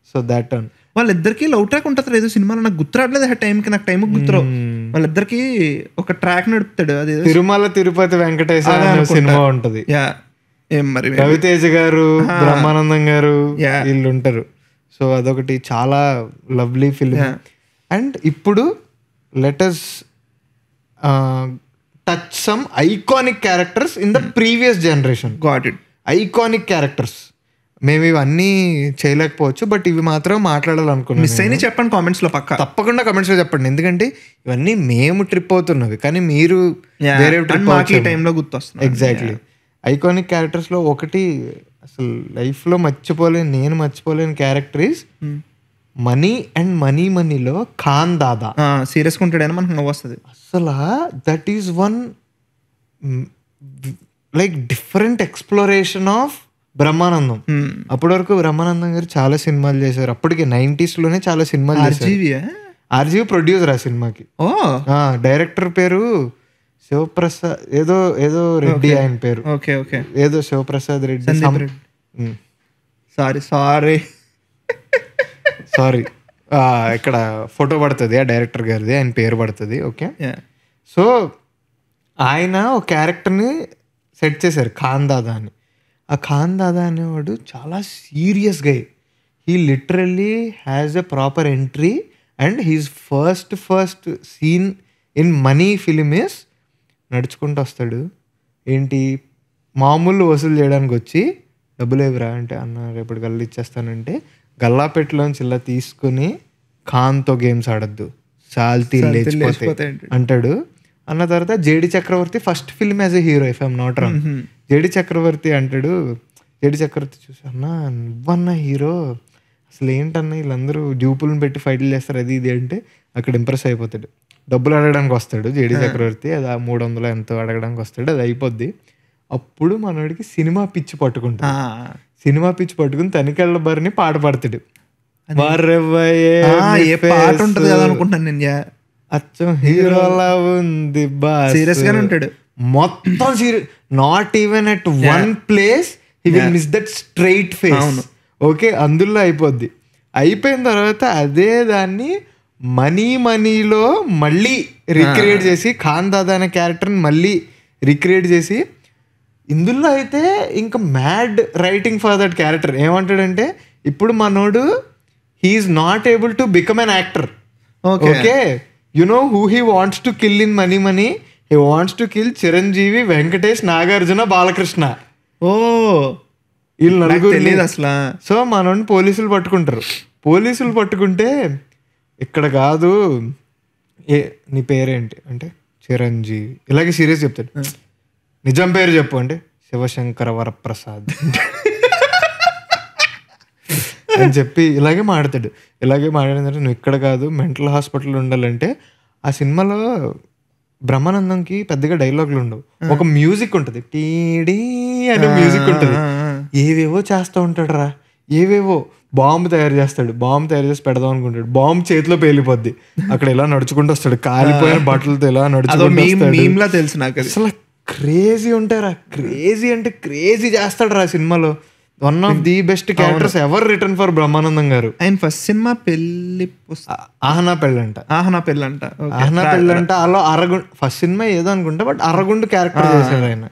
సో దాట్ వన్ వాళ్ళిద్దరికి లవ్ ట్రాక్ ఉంటుంది లేదు సినిమాలో, నాకు గుర్తురాట్లేదు ఆ టైంకి, నాకు టైంకి గుర్తురావు. వాళ్ళిద్దరికి ఒక ట్రాక్ నడుపుతాడు, అది తిరుమల తిరుపతి వెంకటేశ్వర సినిమా ఉంటది. ఏం మరి రవితేజ గారు, బ్రహ్మానందం గారు వీళ్ళు ఉంటారు. సో అదొకటి చాలా లవ్లీ ఫిల్మ్. అండ్ ఇప్పుడు let's touch some iconic characters in the previous generation. Got it. Iconic characters మేము ఇవన్నీ చేయలేకపోవచ్చు, బట్ ఇవి మాత్రం మాట్లాడాలనుకున్నాం. మిస్ అయినా చెప్పండి కామెంట్స్ లో, తప్పకుండా కామెంట్స్ లో చెప్పండి, ఎందుకంటే ఇవన్నీ మేము ట్రిప్ అవుతున్నవి కానీ మీరు వేరే టైంలో గుర్తొస్తుంది. ఎగ్జాక్ట్లీ. ఐకానిక్ క్యారెక్టర్స్ లో ఒకటి అసలు లైఫ్ లో నేను మర్చిపోలేని క్యారెక్టర్ ఈస్ మనీ అండ్ మనీలో ఖాన్ దాదా. సీరియస్గా ఉంటాడని మనకు నవ్వు వస్తుంది అసలు. That is one like different exploration of Brahmanandam. అప్పటి వరకు బ్రహ్మానందం గారు చాలా సినిమాలు చేశారు, అప్పటికి 90s లోనే చాలా సినిమాలు చేశారు. ఆర్జీవి ప్రొడ్యూసర్ ఆ సినిమాకి. డైరెక్టర్ పేరు శివప్రసాద్ ఏదో రెడ్డి, ఆయన పేరు ఏదో శివప్రసాద్ రెడ్డి. సారీ ఇక్కడ ఫోటో పడుతుంది ఆ డైరెక్టర్ గారిది, ఆయన పేరు పడుతుంది. ఓకే, సో ఆయన ఒక క్యారెక్టర్ని సెట్ చేశారు ఖాన్ దాదా అని. ఆ ఖాన్ దాదా అనేవాడు చాలా serious guy. He literally has a proper entry and his first scene in Money film is నడుచుకుంటూ వస్తాడు. ఏంటి మామూలు వసూలు చేయడానికి వచ్చి డబ్బులు ఏవిరా అంటే, అన్న రేపటి గల్లా ఇచ్చేస్తానంటే, గల్లాపెట్టులోంచి ఇలా తీసుకుని ఖాన్తో గేమ్స్ ఆడద్దు, సాల్తీలు లేచిపోతాయి అంటాడు. అన్న తర్వాత JD Chakravarthy first film as a hero, if I'm not wrong. JD Chakravarthy అంటాడు, జేడి చక్రవర్తి చూసి, అన్న నువ్వన్న హీరో, అసలు ఏంటన్నా వీళ్ళందరూ డ్యూపులను పెట్టి ఫైట్లు చేస్తారు అది ఇది అంటే, అక్కడ ఇంప్రెస్ అయిపోతాడు. డబ్బులు అడగడానికి వస్తాడు జేడి చక్రవర్తి, అది 300 ఎంతో అడగడానికి వస్తాడు, అది అయిపోద్ది. అప్పుడు మనోడికి సినిమా పిచ్చి పట్టుకుంటా, సినిమా పిచ్చి పట్టుకుని తనికెళ్ళ బరిని పాట పాడతాడు. పాట ఉంటుంది కదా అనుకుంటాను నేను, అచ్చం హీరోలా ఉంది, సీరియస్ గానే ఉంటాడు మొత్తం serious. Not even at one place he will miss that straight face. Okay, అందులో అయిపోద్ది. అయిపోయిన తర్వాత అదే దాన్ని మనీలో మళ్ళీ రిక్రియేట్ చేసి, ఖాన్ దాదా అనే క్యారెక్టర్ని మళ్ళీ రిక్రియేట్ చేసి ఇందులో అయితే ఇంకా mad writing for that character. ఏమంటాడంటే ఇప్పుడు మనోడు he's not able to become an actor. Okay, you know who he wants to kill in money money? He wants to kill Chiranjeevi, Venkatesh, Nagarjuna, Balakrishna. ఓ వీళ్ళు నలుగురు తెలియదు అసలు. సో మనోడిని పోలీసులు పట్టుకుంటారు. పోలీసులు పట్టుకుంటే ఇక్కడ కాదు, నీ పేరేంటి అంటే చిరంజీవి, ఇలాగే సీరియస్ చెప్తాడు. నిజం పేరు చెప్పు అంటే శివశంకర వరప్రసాద్ అని చెప్పి ఇలాగే మాడతాడు. ఇలాగే మాట్లాడిందంటే నువ్వు ఇక్కడ కాదు మెంటల్ హాస్పిటల్ ఉండాలంటే. ఆ సినిమాలో బ్రహ్మానందంకి పెద్దగా డైలాగులు ఉండవు, ఒక మ్యూజిక్ ఉంటుంది, టీడీ అనే మ్యూజిక్ ఉంటుంది. ఏవేవో చేస్తూ ఉంటాడు రా, ఏవేవో బాంబు తయారు చేస్తాడు, బాంబు తయారు చేసి పెడదాం అనుకుంటాడు, బాంబు చేతిలో పేలిపోద్ది, అక్కడ ఇలా నడుచుకుంటూ వస్తాడు, కాలిపోయిన బట్టలతో ఇలా నడుచుకుంటూ తెలుసు నాకు. అసలు క్రేజీ ఉంటారా, క్రేజీ అంటే క్రేజీ చేస్తాడు రా సినిమాలో. One of the best characters ever return for Brahmanandam గారు. ఆయన ఫస్ట్ సినిమా పెళ్లి ఆహనా పెళ్ళంట. ఆహనా పెళ్ళంట అలా ఫస్ట్ సినిమా ఏదో అనుకుంటా, బట్ అరగుండు క్యారెక్టర్ చేశాడు ఆయన.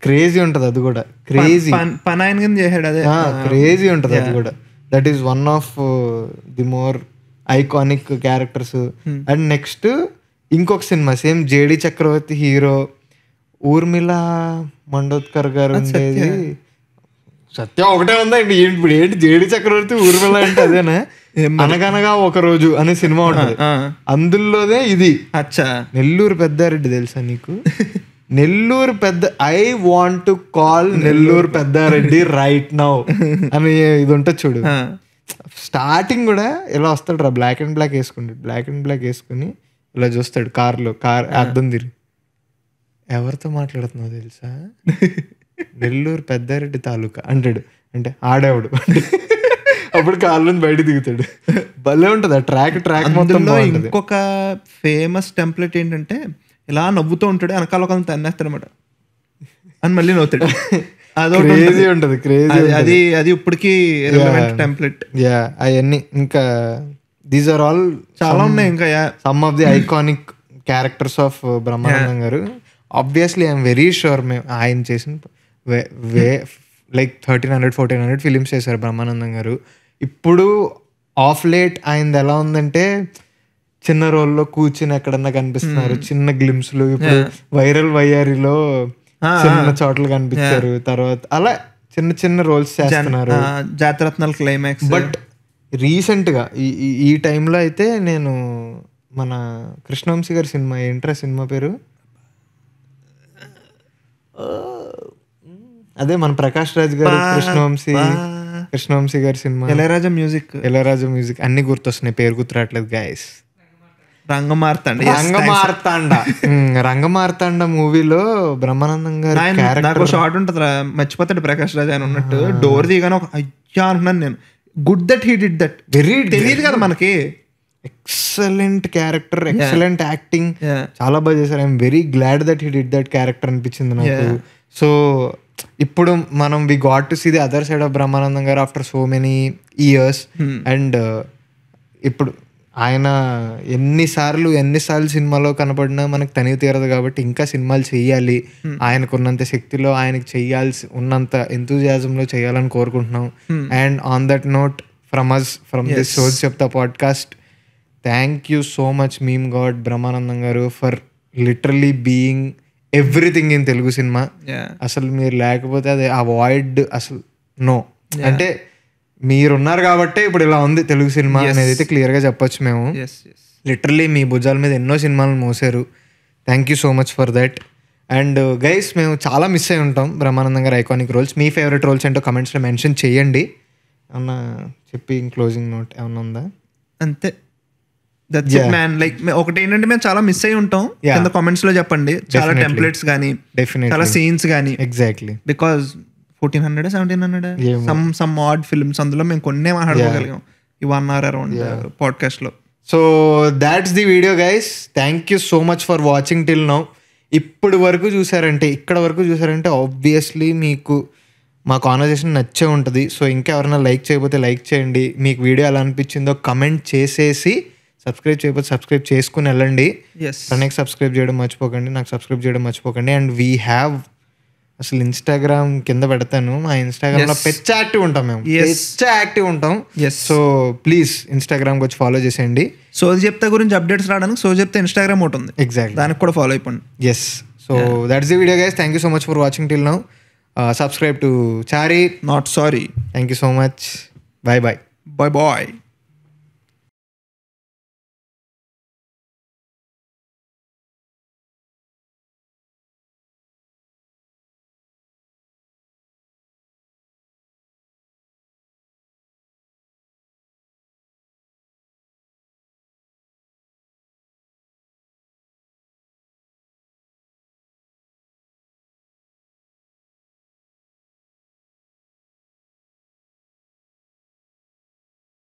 క్రేజీ ఉంటది అది కూడా, క్రేజీ పనాయన చేశాడు, అదే క్రేజీ ఉంటది అది కూడా. That is one of the more iconic characters. And next ఇంకొక సినిమా సేమ్ జేడి చక్రవర్తి హీరో, ఊర్మిళ మండోద్కర్ గారు ఉండేది. సత్య ఒకటే ఉందా ఇప్పుడు ఏంటి జేడి చక్రవర్తి ఊర్మిళ అంటే అదేనా? అనగనగా ఒక రోజు అనే సినిమా ఉంటుంది, అందులోనే ఇది. అచ్చా, నెల్లూరు పెద్దారెడ్డి తెలుసా నీకు? Nellore I want to call Nellore Peddareddy right now అని ఇది ఉంటుంది చూడు. స్టార్టింగ్ కూడా ఇలా వస్తాడు రా, బ్లాక్ అండ్ బ్లాక్ వేసుకుంటాడు, బ్లాక్ అండ్ బ్లాక్ వేసుకుని ఇలా చూస్తాడు కార్ అర్థం తిరిగి, ఎవరితో మాట్లాడుతున్నావు తెలుసా? నెల్లూరు పెద్దారెడ్డి తాలూకా అంటాడు, అంటే ఆడేవాడు. అప్పుడు కాళ్ళు బయట దిగుతాడు, భలే ఉంటుంది ఆ ట్రాక్ మొత్తం. ఇంకొక ఫేమస్ టెంప్లెట్ ఏంటంటే ఇలా నవ్వుతూ ఉంటాడు, వెనకాల ఒక తన్నేస్తాడు అనమాట అని మళ్ళీ నవ్వుతాడు. క్రేజీ ఉంటుంది, క్రేజీ. అది ఇప్పటికి టెంప్లెట్. యా, అవన్నీ ఇంకా దీస్ ఆర్ ఆల్ చాలా ఉన్నాయి. ఇంకా some of the iconic characters of Brahmanandam garu. Obviously I'm very sure మేము ఆయన చేసిన లైక్ 1300-1400 ఫిలిమ్స్ చేశారు బ్రహ్మానందం గారు. ఇప్పుడు ఆఫ్ లేట్ ఆయనది ఎలా ఉందంటే చిన్న రోల్లో కూర్చుని ఎక్కడన్నా కనిపిస్తున్నారు, చిన్న గ్లిమ్స్లు. ఇప్పుడు వైరల్ వయ్యారిలో చిన్న చోట్ల కనిపించారు, తర్వాత అలా చిన్న చిన్న రోల్స్ చేస్తున్నారు. జాతరత్నాల క్లైమాక్స్. బట్ రీసెంట్ గా ఈ టైంలో అయితే నేను మన కృష్ణవంశీ గారి సినిమా, ఏంట్రా సినిమా పేరు, అదే మన ప్రకాష్ రాజ్ గారు కృష్ణవంశీ గారి సినిమా, ఇళయరాజా మ్యూజిక్ అన్ని గుర్తొస్తున్నాయి, పేరు గుర్తురాట్లేదు గైస్. రంగమార్తాండ మూవీలో బ్రహ్మానందం గారు నాకు షార్ట్ ఉంటుంది, మర్చిపోతాడు ప్రకాష్ రాజ్ అని ఉన్నట్టు, డోర్ దిగానే ఒక అయ్యా అనుకున్నాను నేను. Good that he did that. Very తెలియదు కదా మనకి. ఎక్సలెంట్ క్యారెక్టర్, ఎక్సలెంట్ యాక్టింగ్, చాలా బాగా చేశారు. I'm very glad that he did that character అనిపించింది నాకు. సో ఇప్పుడు మనం we got to see the other side of Brahmanandam garu after so many years. And ఇప్పుడు ఆయన ఎన్నిసార్లు సినిమాలో కనపడినా మనకు తనివి తీరదు కాబట్టి ఇంకా సినిమాలు చెయ్యాలి, ఆయనకున్నంత శక్తిలో ఆయనకు చెయ్యాల్సి ఉన్నంత ఎంతూజియాజంలో చేయాలని కోరుకుంటున్నాం. And on that note from this Sodhi Chepta podcast, thank you so much meme god Brahmanandam garu for literally being everything in Telugu cinema. అసలు మీరు లేకపోతే అది ఆ వాయిడ్ అసలు నో, అంటే మీరున్నారు కాబట్టే ఇప్పుడు ఇలా ఉంది తెలుగు సినిమా అనేది అయితే క్లియర్గా చెప్పొచ్చు మేము. లిటరలీ మీ భుజాల మీద ఎన్నో సినిమాలను మోసారు. Thank you so much for that. And guys, మేము చాలా మిస్ అయి ఉంటాం బ్రహ్మానందం గారు ఐకానిక్ రోల్స్. మీ ఫేవరెట్ రోల్స్ ఏంటో కమెంట్స్లో మెన్షన్ చేయండి. ఏమన్నా చెప్పి క్లోజింగ్ నోట్ ఏమన్నా ఉందా? అంతే, దట్స్ ఇట్ మ్యాన్. లైక్ ఒకటి ఏంటంటే మేము చాలా మిస్ అయి ఉంటాం, కింద కామెంట్స్ లో చెప్పండి. చాలా టెంప్లెట్స్ కానీ, చాలా సీన్స్ కానీ. Exactly, because 1400-1700 some odd films, అందులో మేము కొన్నే మాట్లాడుకోగలిగాం ఈ 1 hour అరౌండ్ పాడ్కాస్ట్ లో. So that's the video guys. Thank you so much for watching till now. ఇక్కడ వరకు చూసారంటే ఆబ్వియస్లీ మీకు మా కాన్వర్సేషన్ నచ్చే ఉంటుంది. సో ఇంకా ఎవరైనా లైక్ చేయకపోతే లైక్ చేయండి. మీకు వీడియో ఎలా అనిపించిందో కమెంట్ చేసేసి, సబ్స్క్రైబ్ చేయకపోతే సబ్స్క్రైబ్ చేసుకుని వెళ్ళండి. ప్రణయ్కి సబ్స్క్రైబ్ చేయడం మర్చిపోకండి, నాకు సబ్స్క్రైబ్ చేయడం మర్చిపోకండి. అండ్ వీ హ్యావ్ అసలు ఇన్స్టాగ్రామ్ కింద పెడతాను. మా ఇన్స్టాగ్రామ్ లో పెచ్చ యాక్టివ్ ఉంటాం మేము, పెచ్చ యాక్టివ్ ఉంటాం. సో ప్లీజ్ ఇన్స్టాగ్రామ్ వచ్చి ఫాలో చేసేయండి. సోది చెప్తా గురించి అప్డేట్స్ రావడానికి సోది చెప్తే ఇన్స్టాగ్రామ్ ఒకటి ఉంది, ఎగ్జాక్ట్లీ, దానికి కూడా ఫాలో అయిపోండి. Yes. So that's the video guys. Thank you so much for watching till now. Subscribe to Chari not sorry. Thank you so much. Bye bye. Bye bye.